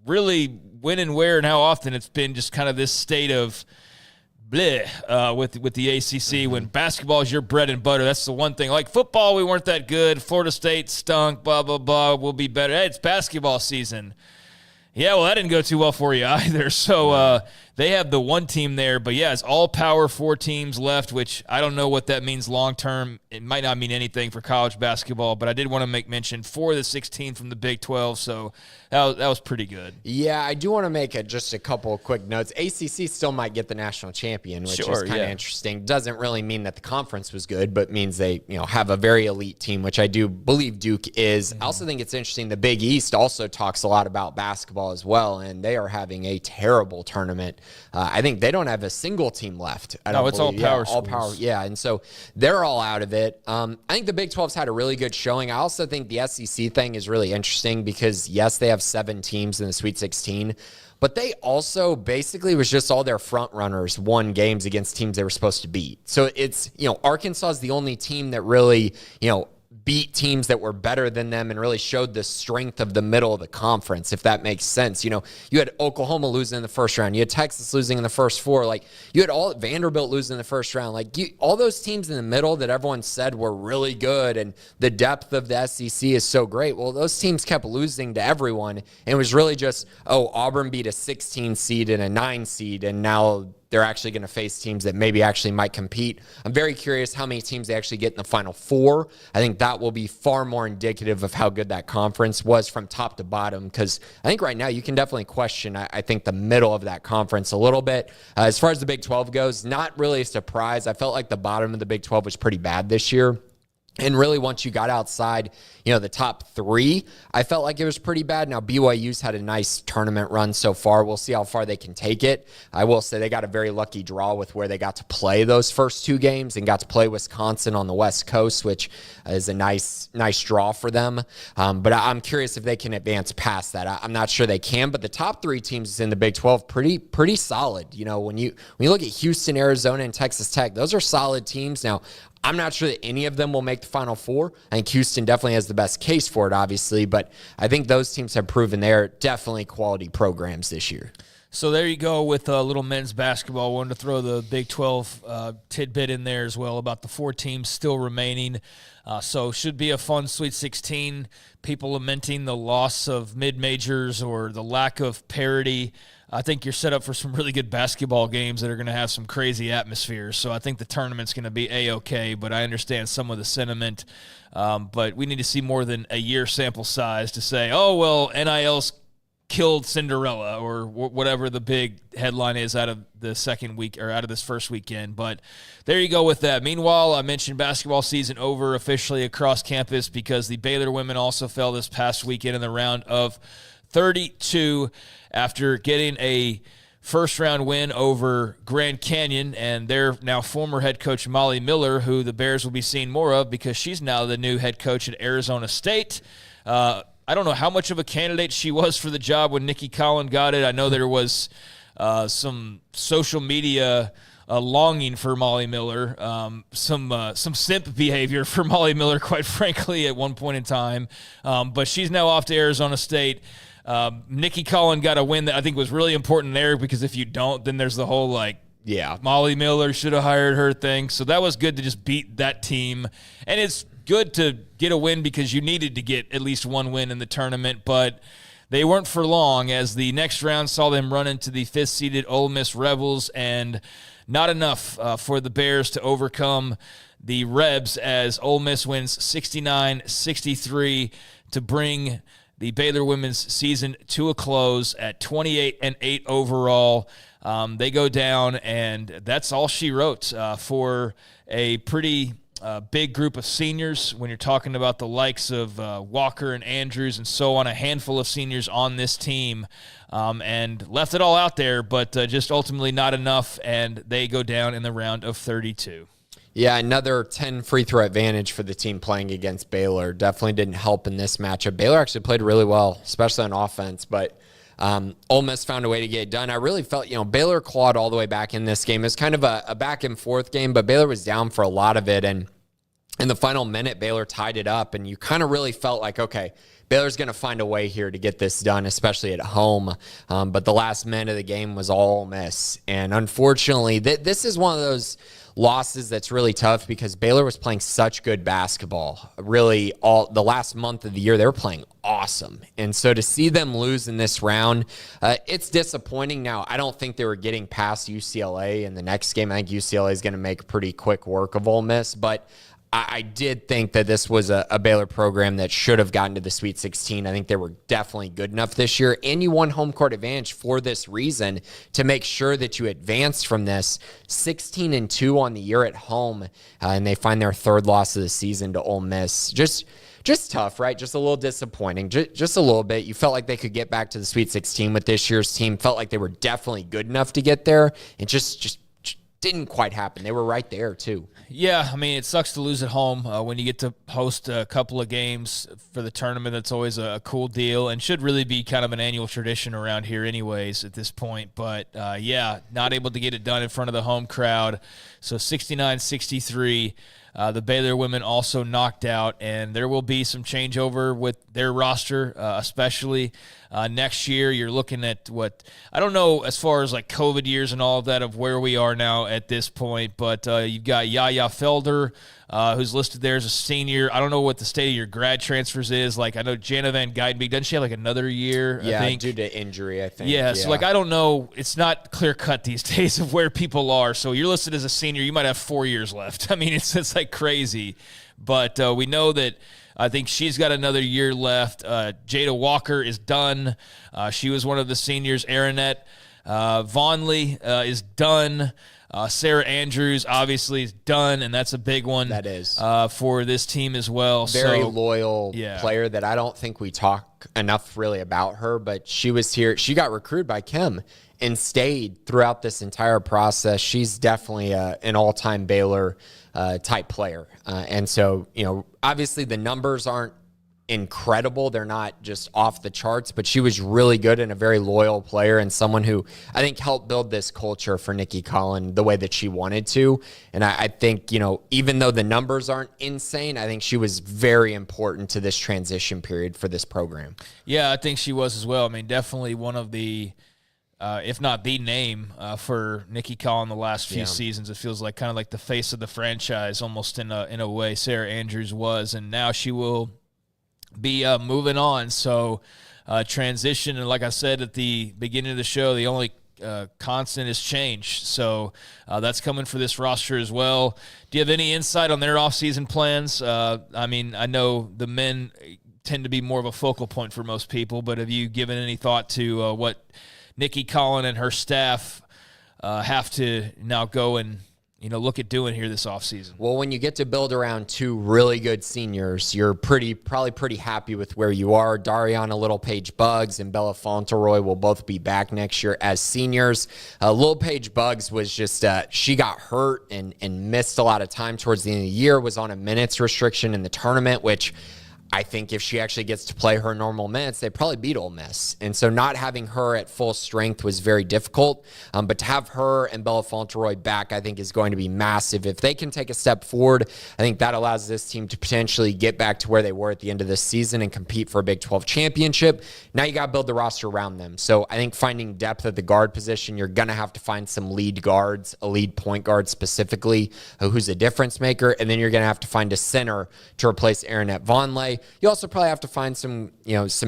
really when and where and how often it's been just kind of this state of bleh with the ACC. When basketball is your bread and butter, that's the one thing. Like football, we weren't that good. Florida State stunk, blah, blah, blah. We'll be better. Hey, it's basketball season. Yeah, well, that didn't go too well for you either. So they have the one team there. But, yeah, it's all power 4 teams left, which I don't know what that means long-term. It might not mean anything for college basketball, but I did want to make mention 4 of the 16 from the Big 12, so that was pretty good. Yeah, I do want to make just a couple of quick notes. ACC still might get the national champion, which is kind of interesting. Doesn't really mean that the conference was good, but means they have a very elite team, which I do believe Duke is. I also think it's interesting the Big East also talks a lot about basketball as well, and they are having a terrible tournament. I think they don't have a single team left. It's all power schools. All power, yeah, and so they're all out of it. I think the Big 12's had a really good showing. I also think the SEC thing is really interesting because, yes, they have 7 teams in the Sweet 16, but they also basically was just all their front runners won games against teams they were supposed to beat. So it's, Arkansas is the only team that really, beat teams that were better than them and really showed the strength of the middle of the conference, if that makes sense. You had Oklahoma losing in the first round. You had Texas losing in the first 4. Like, you had Vanderbilt losing in the first round. Like, all those teams in the middle that everyone said were really good and the depth of the SEC is so great. Well, those teams kept losing to everyone, and it was really just, Auburn beat a 16 seed and a 9 seed, and now they're actually going to face teams that maybe actually might compete. I'm very curious how many teams they actually get in the Final 4. I think that will be far more indicative of how good that conference was from top to bottom, because I think right now you can definitely question, I think, the middle of that conference a little bit. As far as the Big 12 goes, not really a surprise. I felt like the bottom of the Big 12 was pretty bad this year. And really, once you got outside, the top 3, I felt like it was pretty bad. Now, BYU's had a nice tournament run so far. We'll see how far they can take it. I will say they got a very lucky draw with where they got to play those first 2 games and got to play Wisconsin on the West Coast, which is a nice draw for them. But I'm curious if they can advance past that. I'm not sure they can, but the top 3 teams in the Big 12 pretty solid. When you look at Houston, Arizona, and Texas Tech, those are solid teams. Now, I'm not sure that any of them will make the Final 4. I think Houston definitely has the best case for it, obviously, but I think those teams have proven they're definitely quality programs this year. So there you go with little men's basketball. I wanted to throw the Big 12 tidbit in there as well about the 4 teams still remaining. So should be a fun Sweet 16. People lamenting the loss of mid-majors or the lack of parity. I think you're set up for some really good basketball games that are going to have some crazy atmospheres. So I think the tournament's going to be A-okay, but I understand some of the sentiment. But we need to see more than a year sample size to say, NIL's killed Cinderella or whatever the big headline is out of the second week or out of this first weekend. But there you go with that. Meanwhile, I mentioned basketball season over officially across campus because the Baylor women also fell this past weekend in the round of 32 after getting a first-round win over Grand Canyon and their now former head coach Molly Miller, who the Bears will be seeing more of because she's now the new head coach at Arizona State. I don't know how much of a candidate she was for the job when Nikki Collin got it. I know there was some social media longing for Molly Miller, some simp behavior for Molly Miller, quite frankly, at one point in time. But she's now off to Arizona State. Nikki Collin got a win that I think was really important there because if you don't, then there's the whole Yeah. Molly Miller should have hired her thing. So that was good to just beat that team. And it's good to get a win because you needed to get at least one win in the tournament. But they weren't for long, as the next round saw them run into the 5th-seeded Ole Miss Rebels, and not enough for the Bears to overcome the Rebs, as Ole Miss wins 69-63 to bring the Baylor women's season to a close at 28-8 overall. They go down, and that's all she wrote for a pretty big group of seniors. When you're talking about the likes of Walker and Andrews and so on, a handful of seniors on this team, and left it all out there, but just ultimately not enough, and they go down in the round of 32. Yeah, another 10 free throw advantage for the team playing against Baylor. Definitely didn't help in this matchup. Baylor actually played really well, especially on offense, but Ole Miss found a way to get it done. I really felt, Baylor clawed all the way back in this game. It was kind of a back and forth game, but Baylor was down for a lot of it, and in the final minute, Baylor tied it up, and you kind of really felt like, okay, Baylor's going to find a way here to get this done, especially at home. But the last minute of the game was all Ole Miss, and unfortunately, this is one of those losses that's really tough because Baylor was playing such good basketball. Really, all the last month of the year, they were playing awesome. And so to see them lose in this round, it's disappointing. Now, I don't think they were getting past UCLA in the next game. I think UCLA is going to make pretty quick work of Ole Miss, but I did think that this was a Baylor program that should have gotten to the Sweet 16. I think they were definitely good enough this year, and you won home court advantage for this reason, to make sure that you advanced from this 16-2 on the year at home, and they find their 3rd loss of the season to Ole Miss. Just tough, right? Just a little disappointing, just a little bit. You felt like they could get back to the Sweet 16 with this year's team. Felt like they were definitely good enough to get there, and just didn't quite happen. They were right there too. Yeah, I mean, it sucks to lose at home. When you get to host a couple of games for the tournament, that's always a cool deal and should really be kind of an annual tradition around here anyways at this point. But, yeah, not able to get it done in front of the home crowd. So 69-63. The Baylor women also knocked out, and there will be some changeover with their roster, especially next year. You're looking at I don't know as far as like COVID years and all of that of where we are now at this point, but you've got Yaya Felder, who's listed there as a senior. I don't know what the state of your grad transfers is. Like, I know Jana Van Guydenbeek, doesn't she have like another year? Yeah, I think? due to injury, I think. Yeah, so like I don't know. It's not clear cut these days of where people are. So you're listed as a senior, you might have 4 years left. I mean, it's like crazy. But we know that I think she's got another year left. Jada Walker is done. She was one of the seniors. Aaronette Vonley is done. Sarah Andrews obviously is done, and that's a big one. That is. For this team as well. Very loyal player that I don't think we talk enough really about her, but she was here. She got recruited by Kim and stayed throughout this entire process. She's definitely an all-time Baylor type player. And so, obviously the numbers aren't incredible. They're not just off the charts, but she was really good and a very loyal player and someone who I think helped build this culture for Nikki Collin the way that she wanted to. And I think, even though the numbers aren't insane, I think she was very important to this transition period for this program. Yeah, I think she was as well. I mean, definitely one of the if not the name for Nikki Collin the last few seasons. It feels like kind of like the face of the franchise almost in a way Sarah Andrews was, and now she will be moving on. So transition, and like I said at the beginning of the show, the only constant is change. So that's coming for this roster as well. Do you have any insight on their offseason plans? I mean, I know the men tend to be more of a focal point for most people, but have you given any thought to what Nikki Collin and her staff have to now go and look at doing here this offseason? Well, when you get to build around 2 really good seniors, you're probably pretty happy with where you are. Dariana Little-Page Buggs and Bella Fauntleroy will both be back next year as seniors. Little-Page Buggs was just, she got hurt and missed a lot of time towards the end of the year, was on a minutes restriction in the tournament, which I think if she actually gets to play her normal minutes, they probably beat Ole Miss. And so not having her at full strength was very difficult. But to have her and Bella Fauntleroy back, I think, is going to be massive. If they can take a step forward, I think that allows this team to potentially get back to where they were at the end of this season and compete for a Big 12 championship. Now you got to build the roster around them. So I think finding depth at the guard position, you're going to have to find some lead guards, a lead point guard specifically, who's a difference maker. And then you're going to have to find a center to replace Aaronette Vonleh. You also probably have to find some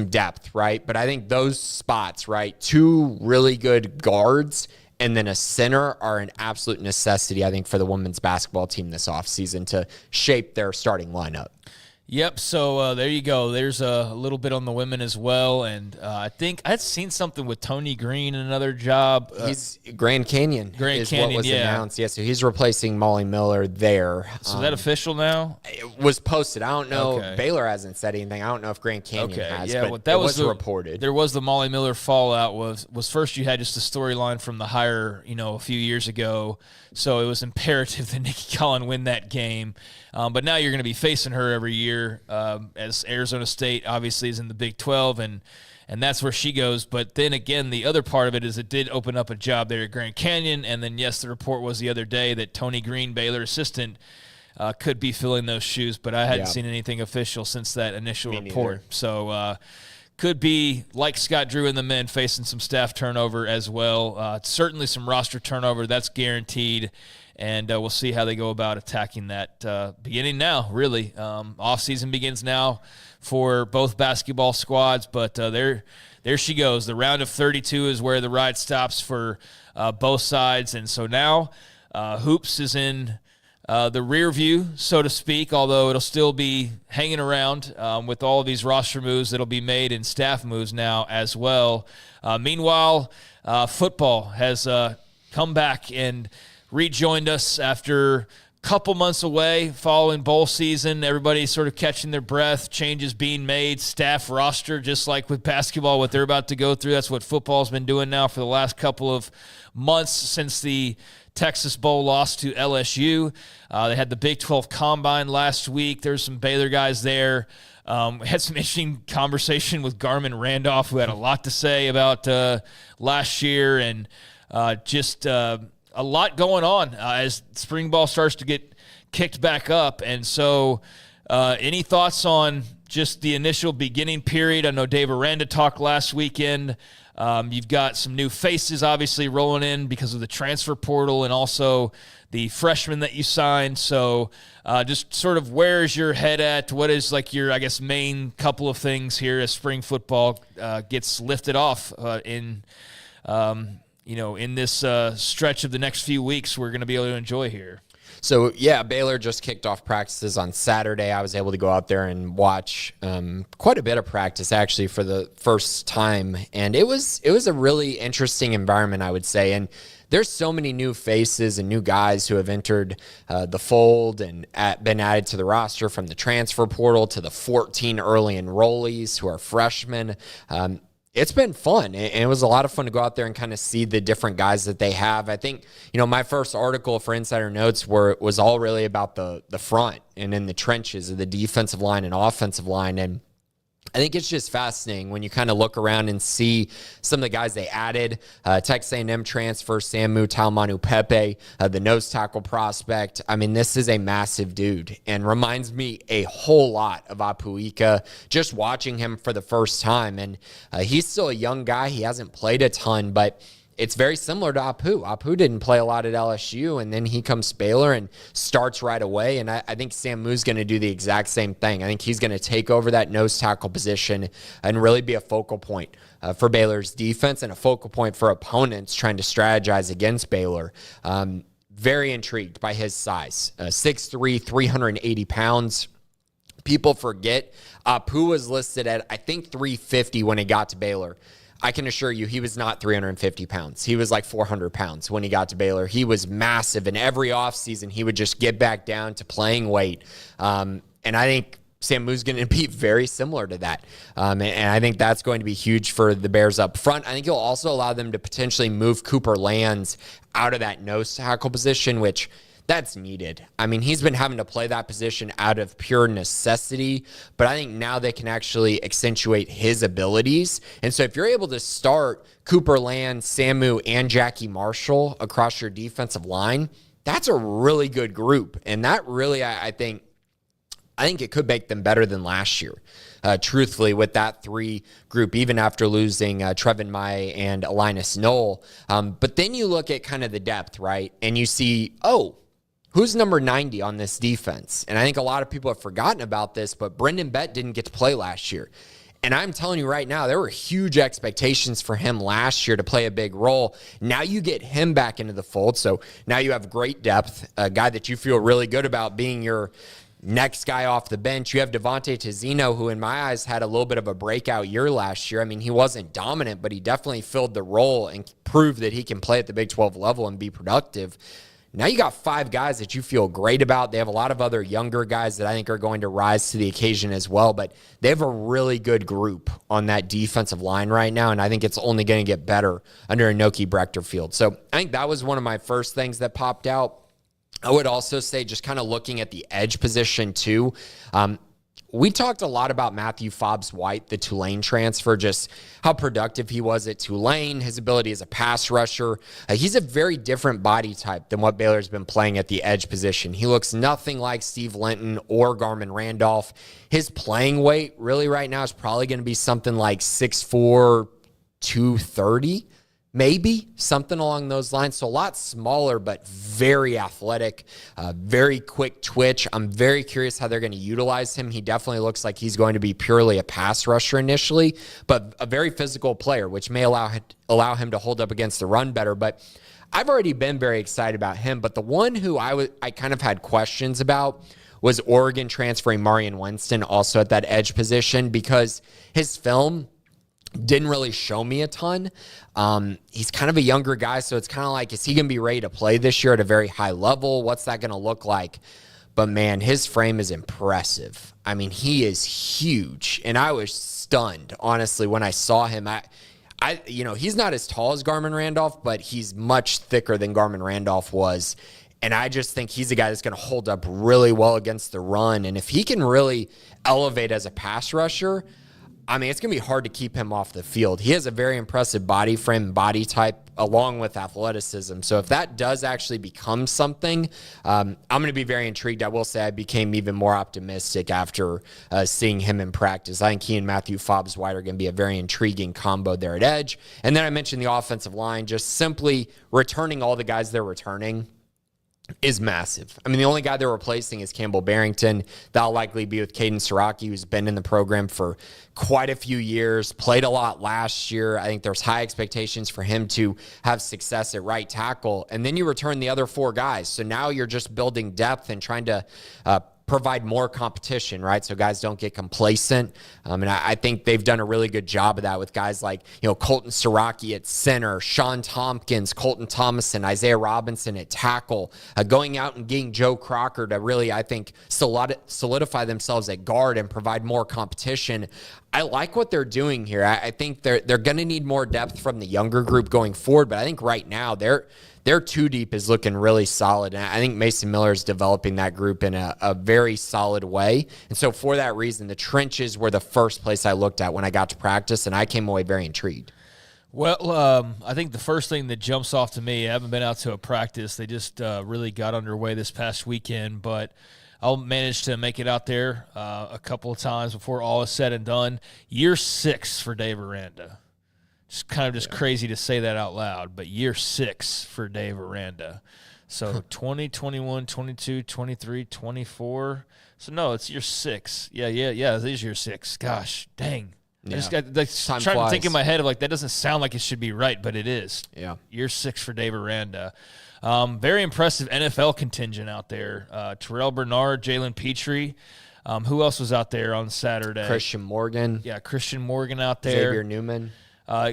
depth, right? But I think those spots, right, 2 really good guards and then a center are an absolute necessity, I think, for the women's basketball team this offseason to shape their starting lineup. Yep, so there you go. There's a little bit on the women as well, and I think I'd seen something with Tony Green in another job. He's Grand Canyon is what was announced. Yeah, so he's replacing Molly Miller there. So is that official now? It was posted. I don't know. Okay. Baylor hasn't said anything. I don't know if Grand Canyon has, yeah, but well, that it was reported. There was the Molly Miller fallout. Was first you had just a storyline from the hire, a few years ago. So it was imperative that Nikki Collin win that game. But now you're going to be facing her every year as Arizona State obviously is in the Big 12, and that's where she goes. But then again, the other part of it is it did open up a job there at Grand Canyon. And then, yes, the report was the other day that Tony Green, Baylor assistant, could be filling those shoes. But I hadn't seen anything official since that initial report. Neither. So could be, like Scott Drew and the men, facing some staff turnover as well. Certainly some roster turnover. That's guaranteed. And we'll see how they go about attacking that beginning now, really. Offseason begins now for both basketball squads. But there she goes. The round of 32 is where the ride stops for both sides. And so now hoops is in the rear view, so to speak, although it'll still be hanging around with all of these roster moves that'll be made and staff moves now as well. Meanwhile, football has come back and rejoined us after a couple months away following bowl season. Everybody's sort of catching their breath, changes being made, staff roster, just like with basketball, what they're about to go through. That's what football's been doing now for the last couple of months since the Texas Bowl loss to LSU. They had the Big 12 Combine last week. There's some Baylor guys there. We had some interesting conversation with Garmin Randolph, who had a lot to say about last year, and just a lot going on as spring ball starts to get kicked back up. And so any thoughts on just the initial beginning period? I know Dave Aranda talked last weekend. You've got some new faces obviously rolling in because of the transfer portal and also the freshmen that you signed. So just sort of where's your head at? What is like your, I guess, main couple of things here as spring football gets lifted off in this stretch of the next few weeks we're going to be able to enjoy here? So, yeah, Baylor just kicked off practices on Saturday. I was able to go out there and watch quite a bit of practice, actually, for the first time. And it was a really interesting environment, I would say. And there's so many new faces and new guys who have entered the fold and been added to the roster, from the transfer portal to the 14 early enrollees who are freshmen. It's been fun, and it was a lot of fun to go out there and kind of see the different guys that they have. I think, my first article for Insider Notes was all really about the front and in the trenches of the defensive line and offensive line. And I think it's just fascinating when you kind of look around and see some of the guys they added. Texas A&M transfer Samu Taumanu Pepe, the nose tackle prospect. I mean, this is a massive dude and reminds me a whole lot of Apuika, just watching him for the first time. And he's still a young guy. He hasn't played a ton, but it's very similar to Apu. Apu didn't play a lot at LSU, and then he comes to Baylor and starts right away. And I think Samu's going to do the exact same thing. I think he's going to take over that nose tackle position and really be a focal point for Baylor's defense and a focal point for opponents trying to strategize against Baylor. Very intrigued by his size. 6'3", 380 pounds. People forget Apu was listed at, I think, 350 when he got to Baylor. I can assure you he was not 350 pounds. He was like 400 pounds when he got to Baylor. He was massive, and every offseason he would just get back down to playing weight. And I think Samu's going to be very similar to that. And I think that's going to be huge for the Bears up front. I think he'll also allow them to potentially move Cooper Lands out of that nose tackle position, which that's needed. I mean, he's been having to play that position out of pure necessity, but I think now they can actually accentuate his abilities. And so if you're able to start Cooper Land, Samu, and Jackie Marshall across your defensive line, that's a really good group. And that really, I think it could make them better than last year. Truthfully, with that 3 group, even after losing Trevin Mai and Linus Knoll. But then you look at kind of the depth, right? And you see, who's number 90 on this defense? And I think a lot of people have forgotten about this, but Brendan Bett didn't get to play last year. And I'm telling you right now, there were huge expectations for him last year to play a big role. Now you get him back into the fold. So now you have great depth, a guy that you feel really good about being your next guy off the bench. You have Devontae Tizino, who in my eyes had a little bit of a breakout year last year. I mean, he wasn't dominant, but he definitely filled the role and proved that he can play at the Big 12 level and be productive. Now you got 5 guys that you feel great about. They have a lot of other younger guys that I think are going to rise to the occasion as well, but they have a really good group on that defensive line right now, and I think it's only going to get better under Inoki Brechterfield. So I think that was one of my first things that popped out. I would also say, just kind of looking at the edge position too, we talked a lot about Matthew Fobbs-White, the Tulane transfer, just how productive he was at Tulane, his ability as a pass rusher. He's a very different body type than what Baylor's been playing at the edge position. He looks nothing like Steve Linton or Garmin Randolph. His playing weight really right now is probably going to be something like 6'4", 230. Maybe something along those lines. So a lot smaller, but very athletic, very quick twitch. I'm very curious how they're going to utilize him. He definitely looks like he's going to be purely a pass rusher initially, but a very physical player, which may allow him to hold up against the run better. But I've already been very excited about him. But the one who I kind of had questions about was Oregon transferring Marion Winston also at that edge position, because his film didn't really show me a ton. He's kind of a younger guy, so it's kind of like, is he going to be ready to play this year at a very high level? What's that going to look like? But man, his frame is impressive. I mean, he is huge, and I was stunned, honestly, when I saw him. He's not as tall as Garmin Randolph, but he's much thicker than Garmin Randolph was. And I just think he's a guy that's going to hold up really well against the run. And if he can really elevate as a pass rusher, I mean, it's going to be hard to keep him off the field. He has a very impressive body frame, body type, along with athleticism. So if that does actually become something, I'm going to be very intrigued. I will say I became even more optimistic after seeing him in practice. I think he and Matthew Fobbs-White are going to be a very intriguing combo there at edge. And then I mentioned the offensive line, just simply returning all the guys they're returning is massive. I mean, the only guy they're replacing is Campbell Barrington. That'll likely be with Caden Siraki, who's been in the program for quite a few years, played a lot last year. I think there's high expectations for him to have success at right tackle. And then you return the other 4 guys. So now you're just building depth and trying to provide more competition, right? So guys don't get complacent. And I think they've done a really good job of that with guys like, Colton Siraki at center, Sean Tompkins, Colton Thomason, Isaiah Robinson at tackle, going out and getting Joe Crocker to really, I think, solidify themselves at guard and provide more competition. I like what they're doing here. I think they're going to need more depth from the younger group going forward, but I think right now their 2 deep is looking really solid. And I think Mason Miller is developing that group in a very solid way. And so for that reason, the trenches were the first place I looked at when I got to practice, and I came away very intrigued. Well, I think the first thing that jumps off to me, I haven't been out to a practice. They just really got underway this past weekend, but I'll manage to make it out there a couple of times before all is said and done. Year 6 for Dave Aranda. Just kind of crazy to say that out loud, but year 6 for Dave Aranda. So 20, 21, 22, 23, 24. So no, it's year 6. Yeah, it is year 6. Gosh, dang. Yeah. I just got trying to think in my head of that doesn't sound like it should be right, but it is. Yeah. Year 6 for Dave Aranda. Very impressive NFL contingent out there. Terrell Bernard, Jalen Petrie. Who else was out there on Saturday? Christian Morgan. Yeah, Christian Morgan out there. Xavier Newman.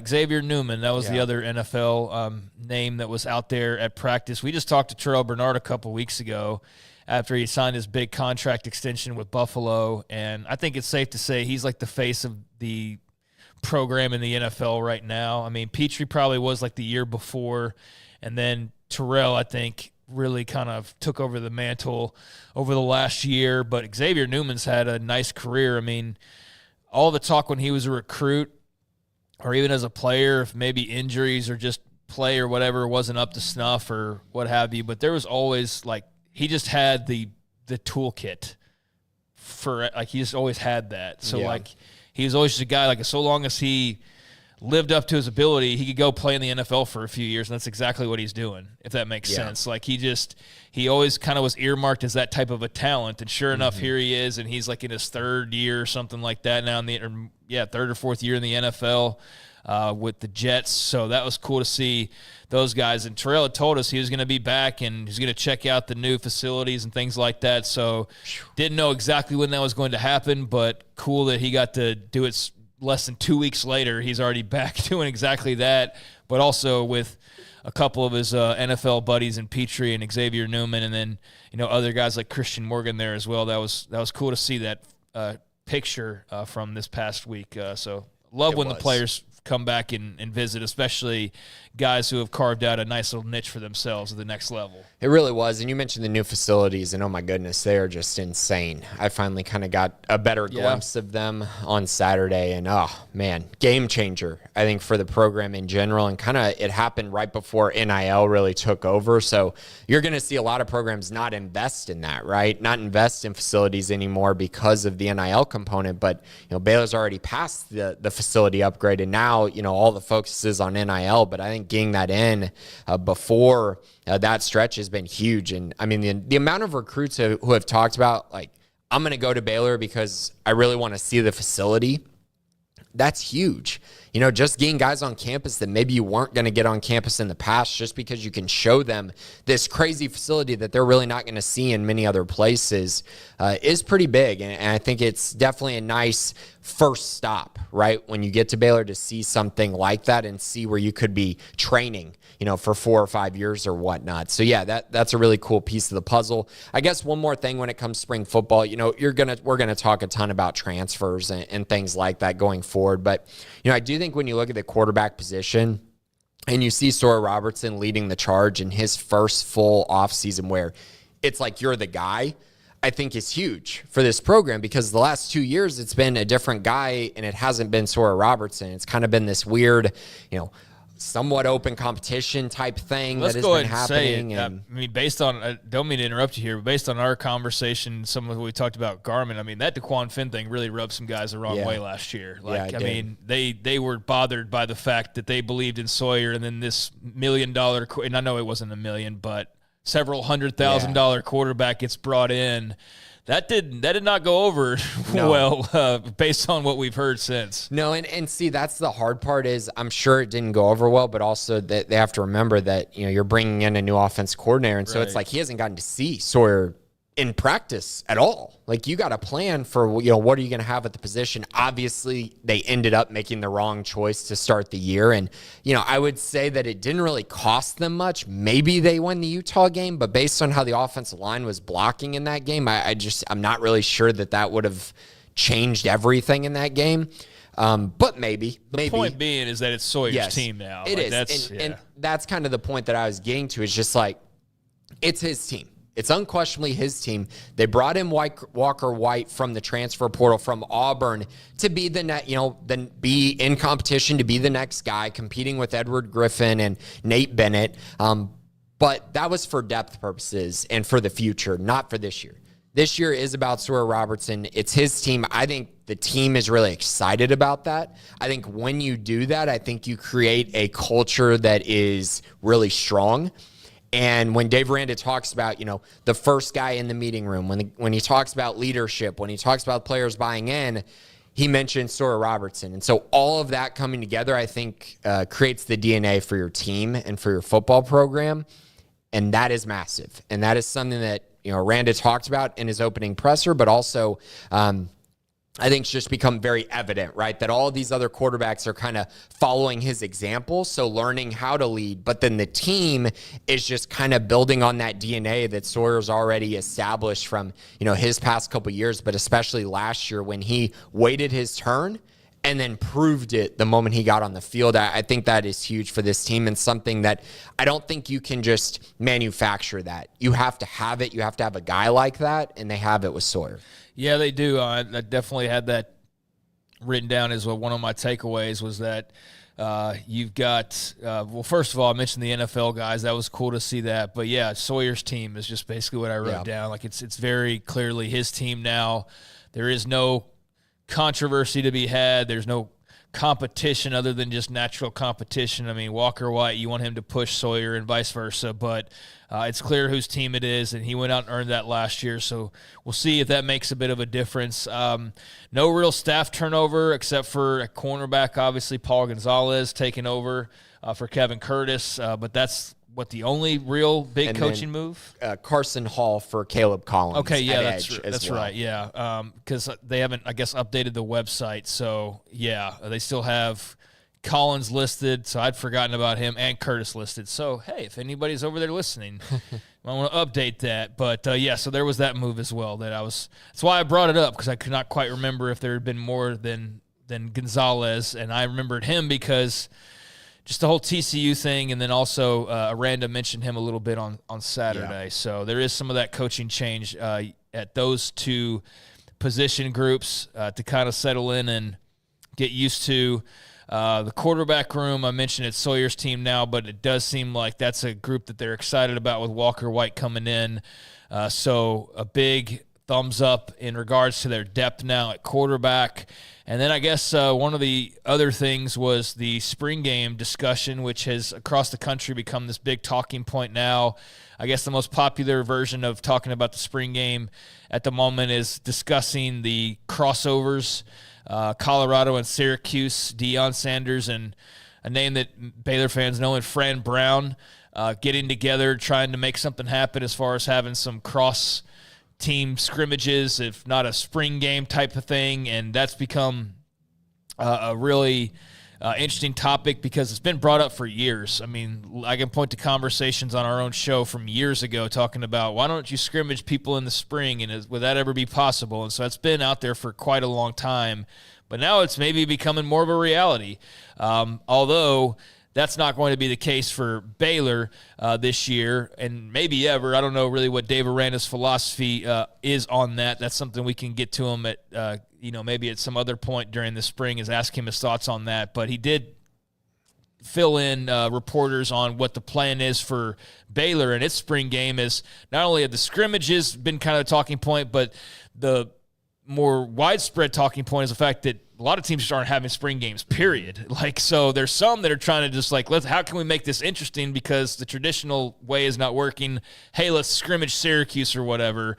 Xavier Newman, that was the other NFL name that was out there at practice. We just talked to Terrell Bernard a couple weeks ago after he signed his big contract extension with Buffalo, and I think it's safe to say he's like the face of the program in the NFL right now. I mean, Petrie probably was like the year before, and then Terrell, I think, really kind of took over the mantle over the last year. But Xavier Newman's had a nice career. I mean, all the talk when he was a recruit or even as a player, if maybe injuries or just play or whatever wasn't up to snuff or what have you, but there was always like he just had the toolkit for like he just always had that. So like he was always just a guy like so long as he lived up to his ability, he could go play in the NFL for a few years, and that's exactly what he's doing, if that makes sense. Like he always kind of was earmarked as that type of a talent, and sure enough, here he is, and he's like in his third year or something like that now third or fourth year in the NFL with the Jets. So that was cool to see those guys. And Terrell had told us he was going to be back and he's going to check out the new facilities and things like that. So didn't know exactly when that was going to happen, but cool that he got to do it less than 2 weeks later. He's already back doing exactly that, but also with a couple of his NFL buddies in Petrie and Xavier Newman, and then other guys like Christian Morgan there as well. That was cool to see that picture from this past week. So love when the players come back and visit, especially guys who have carved out a nice little niche for themselves at the next level. It really was. And you mentioned the new facilities, and oh my goodness, they are just insane. I finally kind of got a better glimpse of them on Saturday, and oh man, game changer, I think, for the program in general. And kind of it happened right before NIL really took over. So you're going to see a lot of programs not invest in that, right? Not invest in facilities anymore because of the NIL component. But Baylor's already passed the facility upgrade, and now all the focus is on NIL. But I think getting that in before that stretch has been huge. And I mean, the amount of recruits who have talked about, like, I'm going to go to Baylor because I really want to see the facility. That's huge. Just getting guys on campus that maybe you weren't going to get on campus in the past, just because you can show them this crazy facility that they're really not going to see in many other places is pretty big. And I think it's definitely a nice first stop, right? When you get to Baylor, to see something like that and see where you could be training, for 4 or 5 years or whatnot. So yeah, that's a really cool piece of the puzzle. I guess one more thing when it comes to spring football, we're going to talk a ton about transfers and things like that going forward. But, I do think when you look at the quarterback position and you see Sawyer Robertson leading the charge in his first full offseason where it's like you're the guy, I think is huge for this program, because the last 2 years it's been a different guy and it hasn't been Sawyer Robertson. It's kind of been this weird, somewhat open competition type thing that has been happening. And I mean, based on, I don't mean to interrupt you here, but based on our conversation, some of what we talked about Garmin, I mean, that DeQuan Finn thing really rubbed some guys the wrong way last year. Like, I mean, they were bothered by the fact that they believed in Sawyer, and then this $1 million, and I know it wasn't $1 million, but several $100,000 quarterback gets brought in. That did not go over well based on what we've heard since. No, and see, that's the hard part is I'm sure it didn't go over well, but also that they have to remember that, you're bringing in a new offense coordinator. And so it's like he hasn't gotten to see Sawyer in practice at all. Like, you got a plan for, what are you going to have at the position? Obviously, they ended up making the wrong choice to start the year. And, I would say that it didn't really cost them much. Maybe they won the Utah game, but based on how the offensive line was blocking in that game, I'm not really sure that would have changed everything in that game. But maybe. The point being is that it's Sawyer's team now. It is. And that's kind of the point that I was getting to, is just like, it's his team. It's unquestionably his team. They brought in Walker White from the transfer portal from Auburn to be be in competition, to be the next guy, competing with Edward Griffin and Nate Bennett. But that was for depth purposes and for the future, not for this year. This year is about Sawyer Robertson. It's his team. I think the team is really excited about that. I think when you do that, I think you create a culture that is really strong. And when Dave Aranda talks about, the first guy in the meeting room, when he talks about leadership, when he talks about players buying in, he mentions Sawyer Robertson. And so all of that coming together, I think, creates the DNA for your team and for your football program. And that is massive. And that is something that, Aranda talked about in his opening presser, but also I think it's just become very evident, right, that all of these other quarterbacks are kind of following his example, so learning how to lead. But then the team is just kind of building on that DNA that Sawyer's already established from, his past couple years, but especially last year when he waited his turn and then proved it the moment he got on the field. I think that is huge for this team and something that I don't think you can just manufacture that. You have to have it. You have to have a guy like that, and they have it with Sawyer. Yeah, they do. I definitely had that written down as one of my takeaways was that you've got, well, first of all, I mentioned the NFL guys. That was cool to see that. But, yeah, Sawyer's team is just basically what I wrote down. Like, it's very clearly his team now. There is no controversy to be had. There's no competition other than just natural competition. I mean, Walker White, you want him to push Sawyer and vice versa, but it's clear whose team it is, and he went out and earned that last year, so we'll see if that makes a bit of a difference. No real staff turnover except for a cornerback, obviously Paul Gonzalez taking over for Kevin Curtis, but that's the only real big coaching move? Carson Hall for Caleb Collins. Okay, yeah, that's right, yeah. Because they haven't, I guess, updated the website. So, yeah, they still have Collins listed, so I'd forgotten about him, and Curtis listed. So, hey, if anybody's over there listening, I want to update that. But, yeah, so there was that move as well. That's why I brought it up, because I could not quite remember if there had been more than Gonzalez, and I remembered him because – just the whole TCU thing, and then also Aranda mentioned him a little bit on Saturday. Yeah. So there is some of that coaching change at those two position groups to kind of settle in and get used to. The quarterback room, I mentioned it's Sawyer's team now, but it does seem like that's a group that they're excited about with Walker White coming in. So a big thumbs up in regards to their depth now at quarterback. And then I guess one of the other things was the spring game discussion, which has across the country become this big talking point now. I guess the most popular version of talking about the spring game at the moment is discussing the crossovers, Colorado and Syracuse, Deion Sanders, and a name that Baylor fans know, and Fran Brown getting together, trying to make something happen as far as having some team scrimmages, if not a spring game type of thing, and that's become a really interesting topic because it's been brought up for years. I mean, I can point to conversations on our own show from years ago talking about why don't you scrimmage people in the spring, and would that ever be possible? And so it's been out there for quite a long time, but now it's maybe becoming more of a reality, although that's not going to be the case for Baylor this year and maybe ever. I don't know really what Dave Aranda's philosophy is on that. That's something we can get to him at, maybe at some other point during the spring, is ask him his thoughts on that. But he did fill in reporters on what the plan is for Baylor and its spring game. Is not only have the scrimmages been kind of a talking point, but the more widespread talking point is the fact that a lot of teams just aren't having spring games, period. So there's some that are trying to just how can we make this interesting because the traditional way is not working. Hey, let's scrimmage Syracuse or whatever.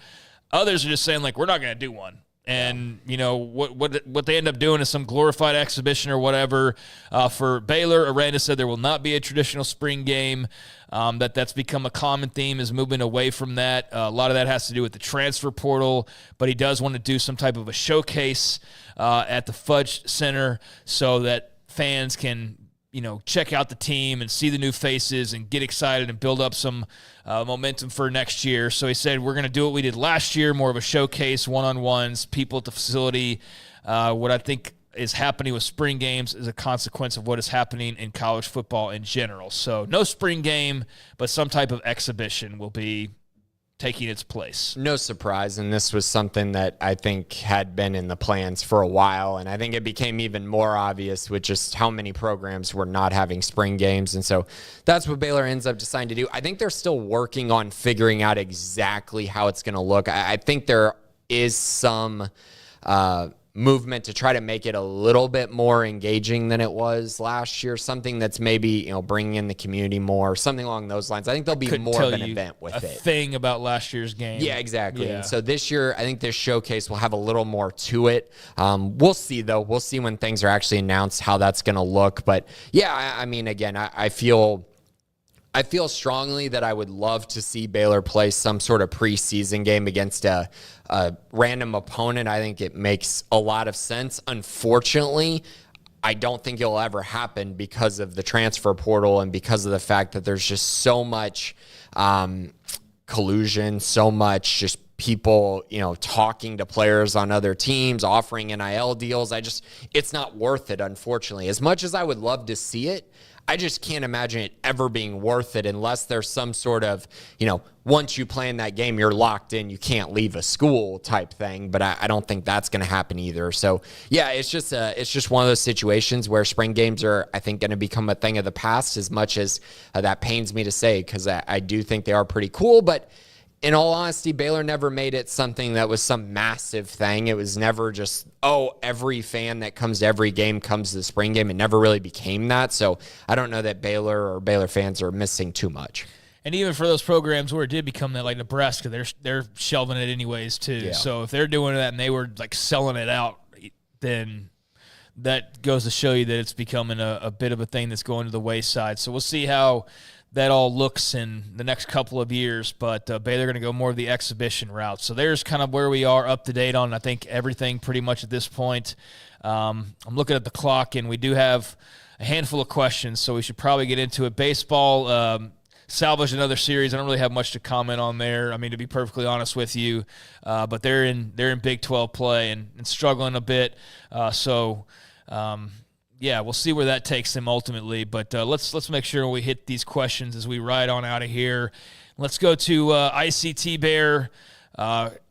Others are just saying we're not going to do one. And, what they end up doing is some glorified exhibition or whatever. For Baylor, Aranda said there will not be a traditional spring game. That's become a common theme, is moving away from that. A lot of that has to do with the transfer portal, but he does want to do some type of a showcase at the Fudge Center so that fans can check out the team and see the new faces and get excited and build up some momentum for next year. So he said, we're going to do what we did last year, more of a showcase, one-on-ones, people at the facility. What I think is happening with spring games is a consequence of what is happening in college football in general. So no spring game, but some type of exhibition will be taking its place. No surprise, and this was something that I think had been in the plans for a while, and I think it became even more obvious with just how many programs were not having spring games, and so that's what Baylor ends up deciding to do. I think they're still working on figuring out exactly how it's going to look. I think there is some movement to try to make it a little bit more engaging than it was last year, something that's maybe bringing in the community more, something along those lines. I think there'll be more of an event with it. A thing about last year's game. Yeah, exactly. Yeah. And so this year, I think this showcase will have a little more to it. We'll see, though. We'll see when things are actually announced how that's going to look. But, yeah, I mean, again, I feel strongly that I would love to see Baylor play some sort of preseason game against a random opponent. I think it makes a lot of sense. Unfortunately, I don't think it'll ever happen because of the transfer portal and because of the fact that there's just so much collusion, so much just people, talking to players on other teams, offering NIL deals. It's not worth it, unfortunately. As much as I would love to see it, I just can't imagine it ever being worth it unless there's some sort of, once you play in that game, you're locked in, you can't leave a school type thing. But I don't think that's going to happen either. So, yeah, it's just one of those situations where spring games are, I think, going to become a thing of the past, as much as that pains me to say, because I do think they are pretty cool. But in all honesty, Baylor never made it something that was some massive thing. It was never just, every fan that comes to every game comes to the spring game. It never really became that. So I don't know that Baylor or Baylor fans are missing too much. And even for those programs where it did become that, like Nebraska, they're shelving it anyways too. Yeah. So if they're doing that and they were like selling it out, then that goes to show you that it's becoming a bit of a thing that's going to the wayside. So we'll see how that all looks in the next couple of years, but Baylor going to go more of the exhibition route. So there's kind of where we are up to date on, I think, everything pretty much at this point. I'm looking at the clock, and we do have a handful of questions, so we should probably get into it. Baseball salvaged another series. I don't really have much to comment on there, I mean, to be perfectly honest with you, but they're in Big 12 play and struggling a bit. Yeah, we'll see where that takes them ultimately. But let's make sure we hit these questions as we ride on out of here. Let's go to ICT Bear,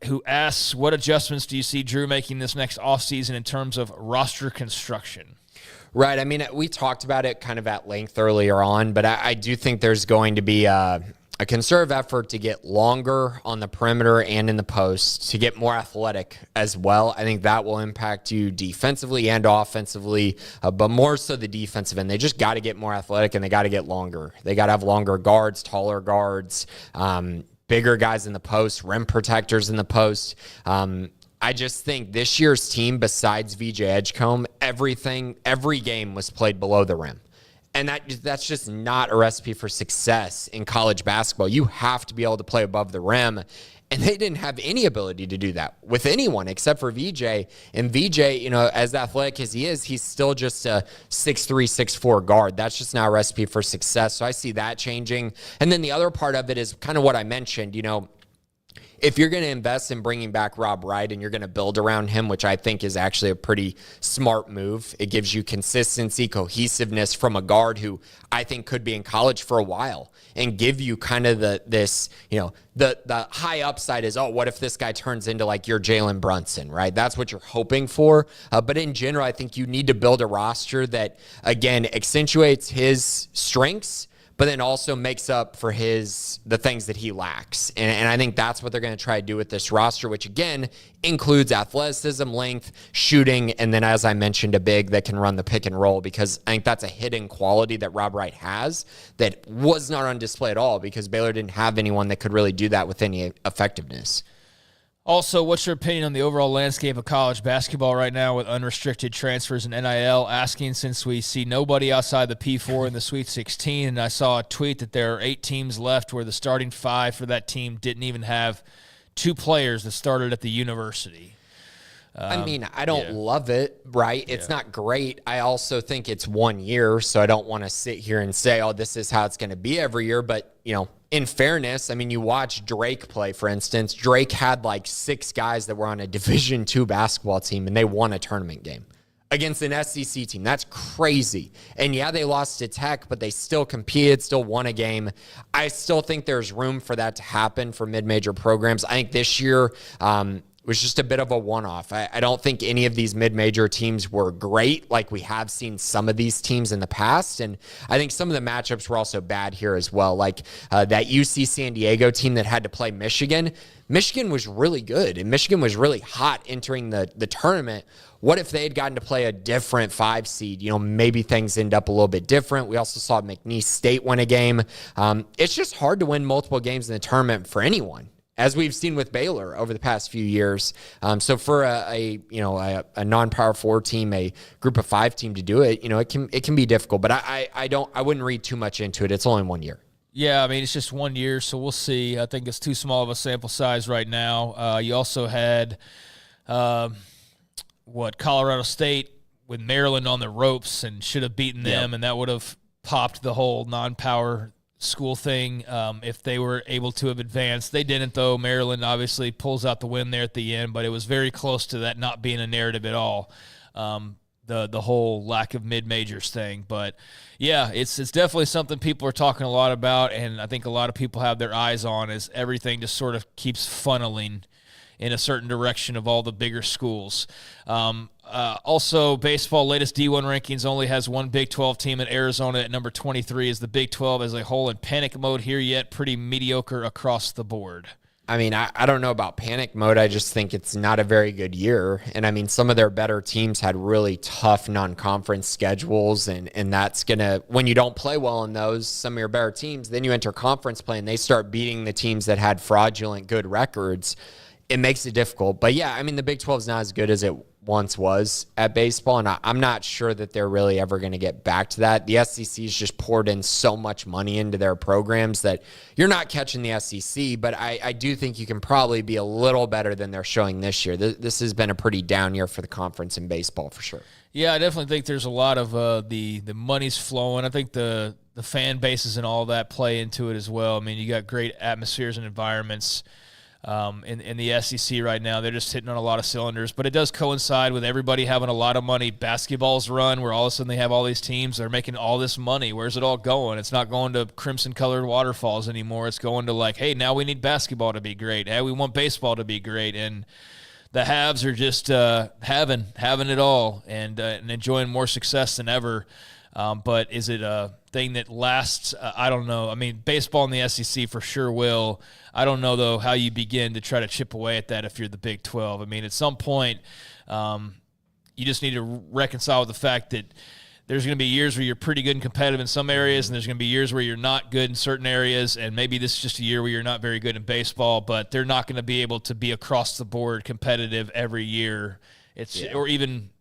who asks, what adjustments do you see Drew making this next offseason in terms of roster construction? Right. I mean, we talked about it kind of at length earlier on, but I do think there's going to be a concerted effort to get longer on the perimeter and in the post, to get more athletic as well. I think that will impact you defensively and offensively, but more so the defensive end. They just got to get more athletic, and they got to get longer. They got to have longer guards, taller guards, bigger guys in the post, rim protectors in the post. I just think this year's team, besides VJ Edgecombe, every game was played below the rim. And that's just not a recipe for success in college basketball. You have to be able to play above the rim. And they didn't have any ability to do that with anyone except for VJ. And VJ, as athletic as he is, he's still just a 6'3", 6'4" guard. That's just not a recipe for success. So I see that changing. And then the other part of it is kind of what I mentioned, if you're going to invest in bringing back Rob Wright and you're going to build around him, which I think is actually a pretty smart move, it gives you consistency, cohesiveness from a guard who I think could be in college for a while, and give you kind of the high upside is, what if this guy turns into like your Jalen Brunson, right? That's what you're hoping for. But in general, I think you need to build a roster that, again, accentuates his strengths, but then also makes up for the things that he lacks. And I think that's what they're going to try to do with this roster, which, again, includes athleticism, length, shooting, and then, as I mentioned, a big that can run the pick and roll, because I think that's a hidden quality that Rob Wright has that was not on display at all, because Baylor didn't have anyone that could really do that with any effectiveness. Also, what's your opinion on the overall landscape of college basketball right now with unrestricted transfers and NIL? Asking, since we see nobody outside the P4 in the Sweet 16, and I saw a tweet that there are 8 teams left where the starting 5 for that team didn't even have 2 players that started at the university. I don't love it, right? It's not great. I also think it's 1 year, so I don't want to sit here and say, this is how it's going to be every year. But, in fairness, you watch Drake play, for instance. Drake had like 6 guys that were on a Division II basketball team, and they won a tournament game against an SEC team. That's crazy. And yeah, they lost to Tech, but they still competed, still won a game. I still think there's room for that to happen for mid-major programs. I think this year was just a bit of a one-off. I don't think any of these mid-major teams were great, like we have seen some of these teams in the past. And I think some of the matchups were also bad here as well. Like that UC San Diego team that had to play Michigan. Michigan was really good, and Michigan was really hot entering the tournament. What if they had gotten to play a different 5 seed? Maybe things end up a little bit different. We also saw McNeese State win a game. It's just hard to win multiple games in the tournament for anyone, as we've seen with Baylor over the past few years. So for a non-power 4 team, a group of 5 team to do it, it can be difficult. But I wouldn't read too much into it. It's only 1 year. Yeah, it's just 1 year, so we'll see. I think it's too small of a sample size right now. You also had Colorado State with Maryland on the ropes and should have beaten them, and that would have popped the whole non-power school thing if they were able to have advanced. They didn't, though. Maryland obviously pulls out the win there at the end, but it was very close to that not being a narrative at all. The whole lack of mid-majors thing. But, yeah, it's definitely something people are talking a lot about, and I think a lot of people have their eyes on as everything just sort of keeps funneling in a certain direction of all the bigger schools. Also, baseball latest D1 rankings only has one Big 12 team in Arizona at number 23. Is the Big 12 as a whole in panic mode here yet? Pretty mediocre across the board. I mean, I don't know about panic mode. I just think it's not a very good year. And I mean, some of their better teams had really tough non-conference schedules. And that's going to, when you don't play well in those, some of your better teams, then you enter conference play and they start beating the teams that had fraudulent good records. It makes it difficult. But yeah, I mean, the Big 12 is not as good as it once was at baseball, and I'm not sure that they're really ever going to get back to that. The SEC's just poured in so much money into their programs that you're not catching the SEC, but I do think you can probably be a little better than they're showing this year. This has been a pretty down year for the conference in baseball for sure. Yeah, I definitely think there's a lot of the money's flowing. I think the fan bases and all that play into it as well. I mean, you got great atmospheres and environments. In the SEC right now, they're just hitting on a lot of cylinders, but it does coincide with everybody having a lot of money. Basketball's run where all of a sudden they have all these teams, they're making all this money. Where's it all going? It's not going to crimson-colored waterfalls anymore. It's going to like, hey, now we need basketball to be great. Hey, we want baseball to be great. And the haves are just having it all and enjoying more success than ever. But is it a thing that lasts? I don't know. I mean, baseball in the SEC for sure will. I don't know, though, how you begin to try to chip away at that if you're the Big 12. I mean, at some point, you just need to reconcile with the fact that there's going to be years where you're pretty good and competitive in some areas, and there's going to be years where you're not good in certain areas, and maybe this is just a year where you're not very good in baseball, but they're not going to be able to be across-the-board competitive every year. Or even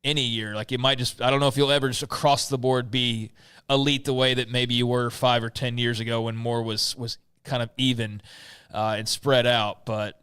any year. Like, it might just – I don't know if you'll ever just across-the-board be elite the way that maybe you were 5 or 10 years ago when more was kind of even and spread out, but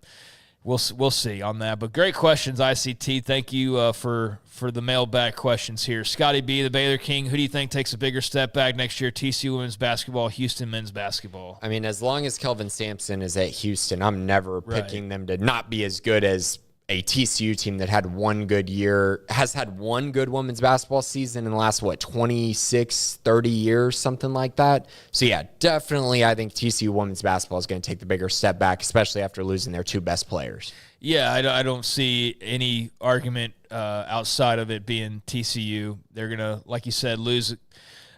we'll see on that. But great questions, ICT. Thank you for the mailbag questions here. Scotty B, the Baylor King, who do you think takes a bigger step back next year? TCU women's basketball, Houston men's basketball. I mean, as long as Kelvin Sampson is at Houston, I'm never picking them to not be as good as a TCU team that had one good year, has had one good women's basketball season in the last, 26, 30 years, something like that. So, yeah, definitely I think TCU women's basketball is going to take the bigger step back, especially after losing their two best players. Yeah, I don't see any argument outside of it being TCU. They're going to, like you said, lose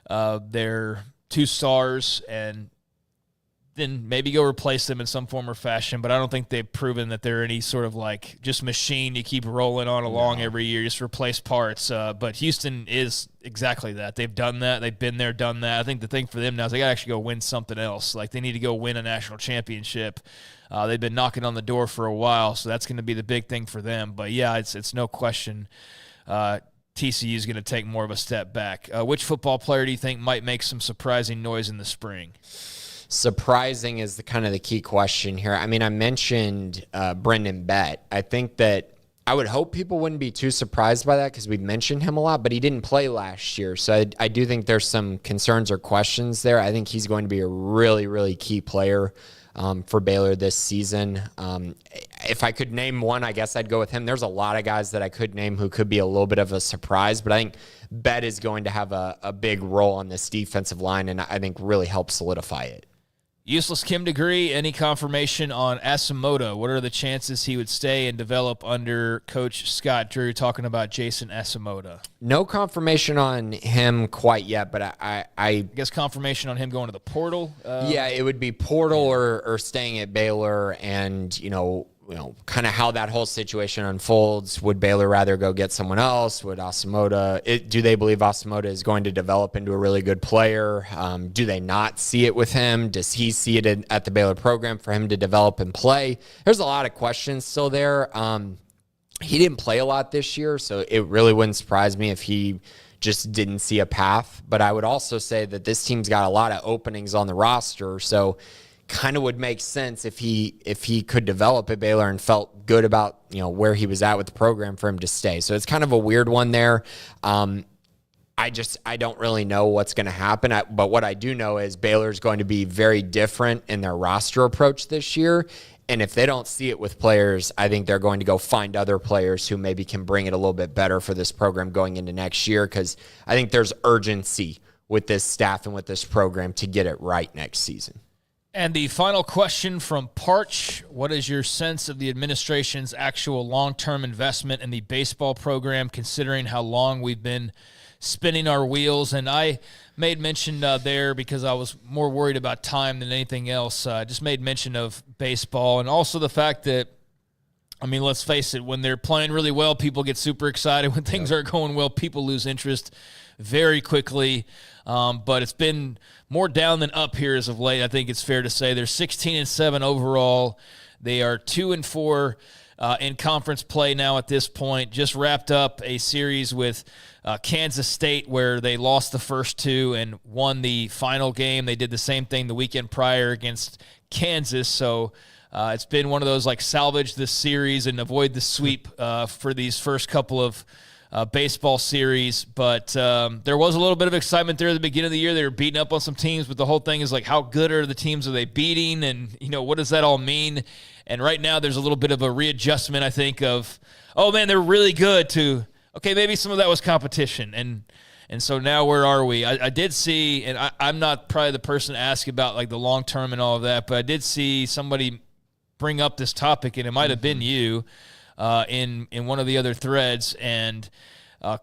their two stars and then maybe go replace them in some form or fashion, but I don't think they've proven that they're any sort of like just machine you keep rolling on along every year, just replace parts. But Houston is exactly that. They've done that. They've been there, done that. I think the thing for them now is they got to actually go win something else. Like they need to go win a national championship. They've been knocking on the door for a while, so that's going to be the big thing for them. But, yeah, it's no question TCU is going to take more of a step back. Which football player do you think might make some surprising noise in the spring? Surprising is the kind of the key question here. I mean, I mentioned Brendan Bett. I think that I would hope people wouldn't be too surprised by that because we mentioned him a lot, but he didn't play last year. So I do think there's some concerns or questions there. I think he's going to be a really, really key player for Baylor this season. If I could name one, I guess I'd go with him. There's a lot of guys that I could name who could be a little bit of a surprise, but I think Bett is going to have a big role on this defensive line and I think really help solidify it. Useless Kim degree, any confirmation on Asamoah? What are the chances he would stay and develop under Coach Scott Drew? Talking about Jason Asamoah. No confirmation on him quite yet, but I guess confirmation on him going to the portal. Yeah, it would be portal or staying at Baylor, and kind of how that whole situation unfolds. Would Baylor rather go get someone else? Would Asamoah? Do they believe Asamoah is going to develop into a really good player? Do they not see it with him? Does he see it at the Baylor program for him to develop and play? There's a lot of questions still there. He didn't play a lot this year, so it really wouldn't surprise me if he just didn't see a path. But I would also say that this team's got a lot of openings on the roster, so kind of would make sense if he could develop at Baylor and felt good about where he was at with the program for him to stay. So it's kind of a weird one there. I don't really know what's going to happen. But what I do know is Baylor's going to be very different in their roster approach this year. And if they don't see it with players, I think they're going to go find other players who maybe can bring it a little bit better for this program going into next year, because I think there's urgency with this staff and with this program to get it right next season. And the final question from Parch: what is your sense of the administration's actual long-term investment in the baseball program, considering how long we've been spinning our wheels? And I made mention there because I was more worried about time than anything else. Just made mention of baseball, and also the fact that, I mean, let's face it, when they're playing really well, people get super excited. When things aren't going well, people lose interest very quickly. But it's been more down than up here as of late. I think it's fair to say they're 16-7 overall. They are 2-4 in conference play now at this point. Just wrapped up a series with Kansas State where they lost the first two and won the final game. They did the same thing the weekend prior against Kansas. So it's been one of those, like, salvage this series and avoid the sweep for these first couple of baseball series. But there was a little bit of excitement there at the beginning of the year. They were beating up on some teams, but the whole thing is, like, how good are the teams are they beating? And, you know, what does that all mean? And right now there's a little bit of a readjustment, I think, of, oh, man, they're really good, to, okay, maybe some of that was competition. And so now where are we? I did see, and I'm not probably the person to ask about, like, the long term and all of that, but I did see somebody bring up this topic, and it might have been you in one of the other threads. And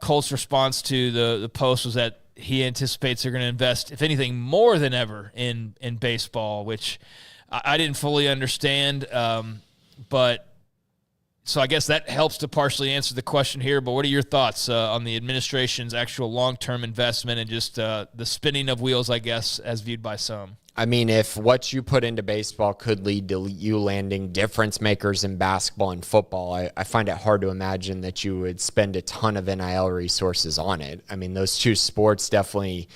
Colt's response to the post was that he anticipates they're going to invest, if anything, more than ever in baseball, which I didn't fully understand. But so I guess that helps to partially answer the question here. But what are your thoughts on the administration's actual long-term investment and just the spinning of wheels, I guess, as viewed by some? I mean, if what you put into baseball could lead to you landing difference makers in basketball and football, I find it hard to imagine that you would spend a ton of NIL resources on it. I mean, those two sports definitely,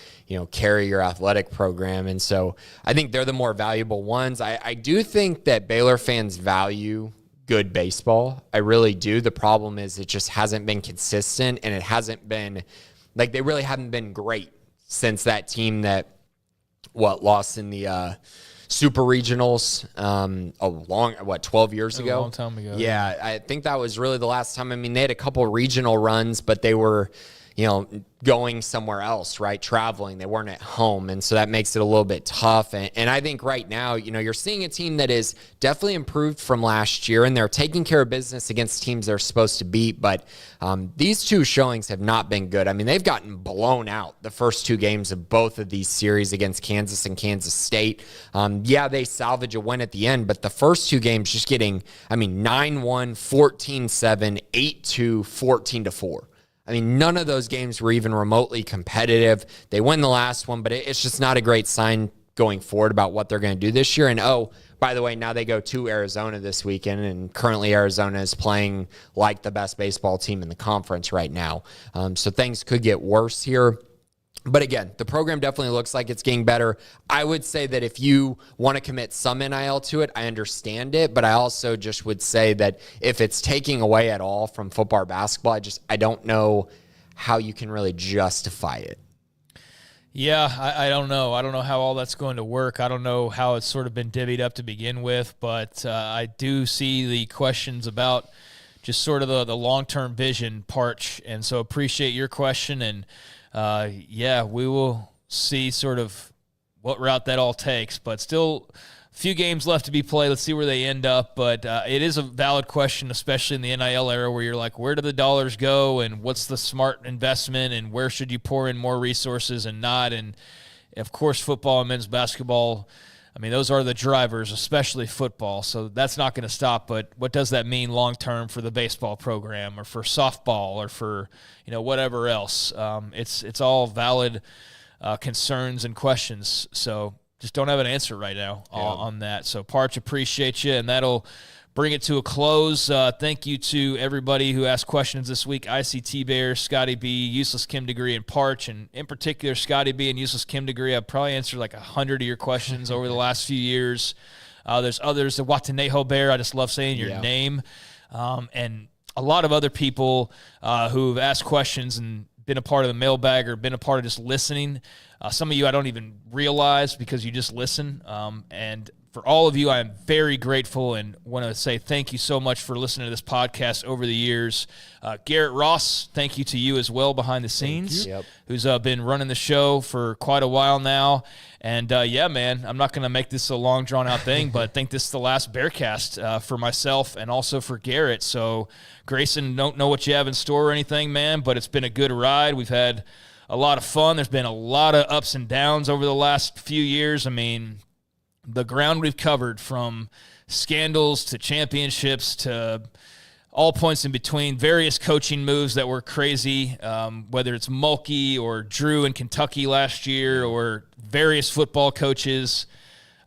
carry your athletic program. And so I think they're the more valuable ones. I do think that Baylor fans value good baseball. I really do. The problem is it just hasn't been consistent, and it hasn't been, like, they really haven't been great since that team that, lost in the Super Regionals 12 years ago? A long time ago. Yeah, I think that was really the last time. I mean, they had a couple regional runs, but they were, going somewhere else, right? Traveling. They weren't at home. And so that makes it a little bit tough. And I think right now, you're seeing a team that is definitely improved from last year, and they're taking care of business against teams they're supposed to beat. But these two showings have not been good. I mean, they've gotten blown out the first two games of both of these series against Kansas and Kansas State. They salvage a win at the end, but the first two games just getting, 9-1, 14-7, 8-2, 14-4. I mean, none of those games were even remotely competitive. They win the last one, but it's just not a great sign going forward about what they're going to do this year. And, by the way, now they go to Arizona this weekend, and currently Arizona is playing like the best baseball team in the conference right now. So things could get worse here. But again, the program definitely looks like it's getting better. I would say that if you want to commit some NIL to it, I understand it. But I also just would say that if it's taking away at all from football or basketball, I don't know how you can really justify it. Yeah, I don't know. I don't know how all that's going to work. I don't know how it's sort of been divvied up to begin with. But I do see the questions about just sort of the long-term vision, Parch. And so appreciate your question. And we will see sort of what route that all takes, but still a few games left to be played. Let's see where they end up, but it is a valid question, especially in the NIL era where you're like, where do the dollars go and what's the smart investment and where should you pour in more resources and not? And, of course, football and men's basketball, those are the drivers, especially football, so that's not going to stop. But what does that mean long-term for the baseball program or for softball or for, whatever else? It's all valid concerns and questions, so just don't have an answer right now on that. So, Parch, appreciate you, and that'll bring it to a close. Thank you to everybody who asked questions this week. ICT Bear, Scotty B, Useless Kim Degree, and Parch, and in particular, Scotty B and Useless Kim Degree. I've probably answered like 100 of your questions over the last few years. There's others, the Watanejo Bear. I just love saying your name. And a lot of other people who've asked questions and been a part of the mailbag or been a part of just listening. Some of you I don't even realize because you just listen. And for all of you, I am very grateful and want to say thank you so much for listening to this podcast over the years. Garrett Ross, thank you to you as well behind the scenes, who's been running the show for quite a while now. And, yeah, man, I'm not going to make this a long, drawn-out thing, but I think this is the last Bearcast for myself and also for Garrett. So, Grayson, don't know what you have in store or anything, man, but it's been a good ride. We've had a lot of fun. There's been a lot of ups and downs over the last few years. I mean, the ground we've covered from scandals to championships to all points in between, various coaching moves that were crazy, whether it's Mulkey or Drew in Kentucky last year or various football coaches.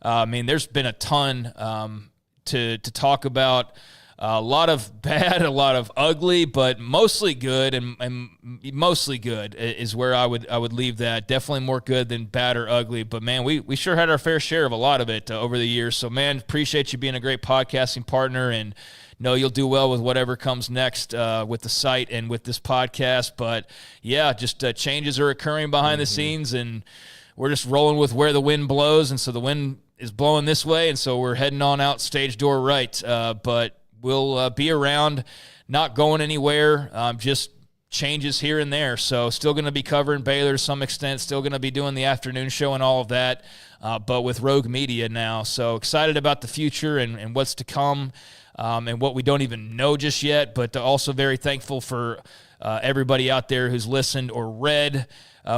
I mean, there's been a ton to talk about. A lot of bad, a lot of ugly, but mostly good, and mostly good is where I would leave that. Definitely more good than bad or ugly, but man, we sure had our fair share of a lot of it over the years. So man, appreciate you being a great podcasting partner, and know you'll do well with whatever comes next with the site and with this podcast. But yeah, just changes are occurring behind the scenes, and we're just rolling with where the wind blows, and so the wind is blowing this way, and so we're heading on out stage door right. But we'll be around, not going anywhere, just changes here and there. So still going to be covering Baylor to some extent, still going to be doing the afternoon show and all of that, but with Rogue Media now. So excited about the future and what's to come and what we don't even know just yet, but also very thankful for everybody out there who's listened or read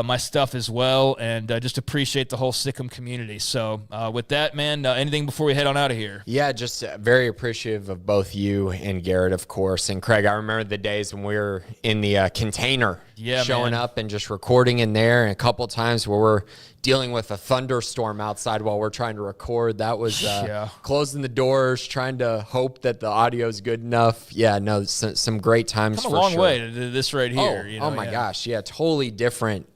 my stuff as well, and just appreciate the whole Sikkim community. So with that, man, anything before we head on out of here? Yeah, just very appreciative of both you and Garrett, of course. And Craig, I remember the days when we were in the container showing up and just recording in there, and a couple times where we're dealing with a thunderstorm outside while we're trying to record. That was closing the doors, trying to hope that the audio is good enough. Yeah, no, some great times for sure. Come a long way to this right here. Oh my gosh, yeah, totally different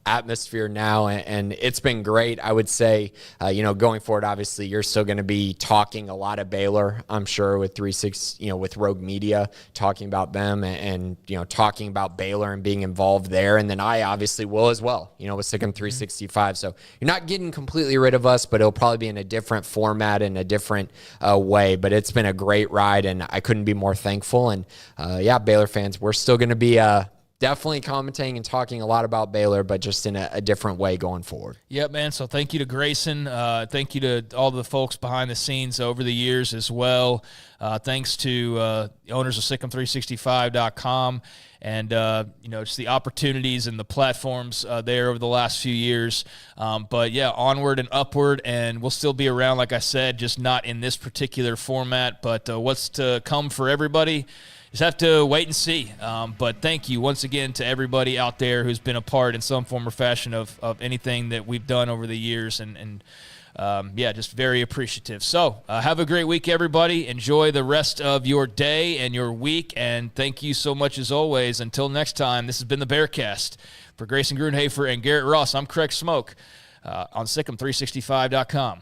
atmosphere now, and it's been great. I would say, going forward, obviously, you're still going to be talking a lot of Baylor, I'm sure, with 360, with Rogue Media, talking about them and talking about Baylor and being involved there. And then I obviously will as well, with Sikkim 365. So you're not getting completely rid of us, but it'll probably be in a different format and a different way. But it's been a great ride, and I couldn't be more thankful. And Baylor fans, we're still going to be definitely commenting and talking a lot about Baylor, but just in a different way going forward. Yep, man. So thank you to Grayson. Thank you to all the folks behind the scenes over the years as well. Thanks to the owners of Sikkim365.com and, just the opportunities and the platforms there over the last few years. But, yeah, onward and upward, and we'll still be around, like I said, just not in this particular format. But what's to come for everybody? Just have to wait and see. But thank you once again to everybody out there who's been a part in some form or fashion of anything that we've done over the years. And just very appreciative. So have a great week, everybody. Enjoy the rest of your day and your week. And thank you so much as always. Until next time, this has been the Bearcast. For Grayson Grundhoefer and Garrett Ross, I'm Craig Smoak on Sikkim365.com.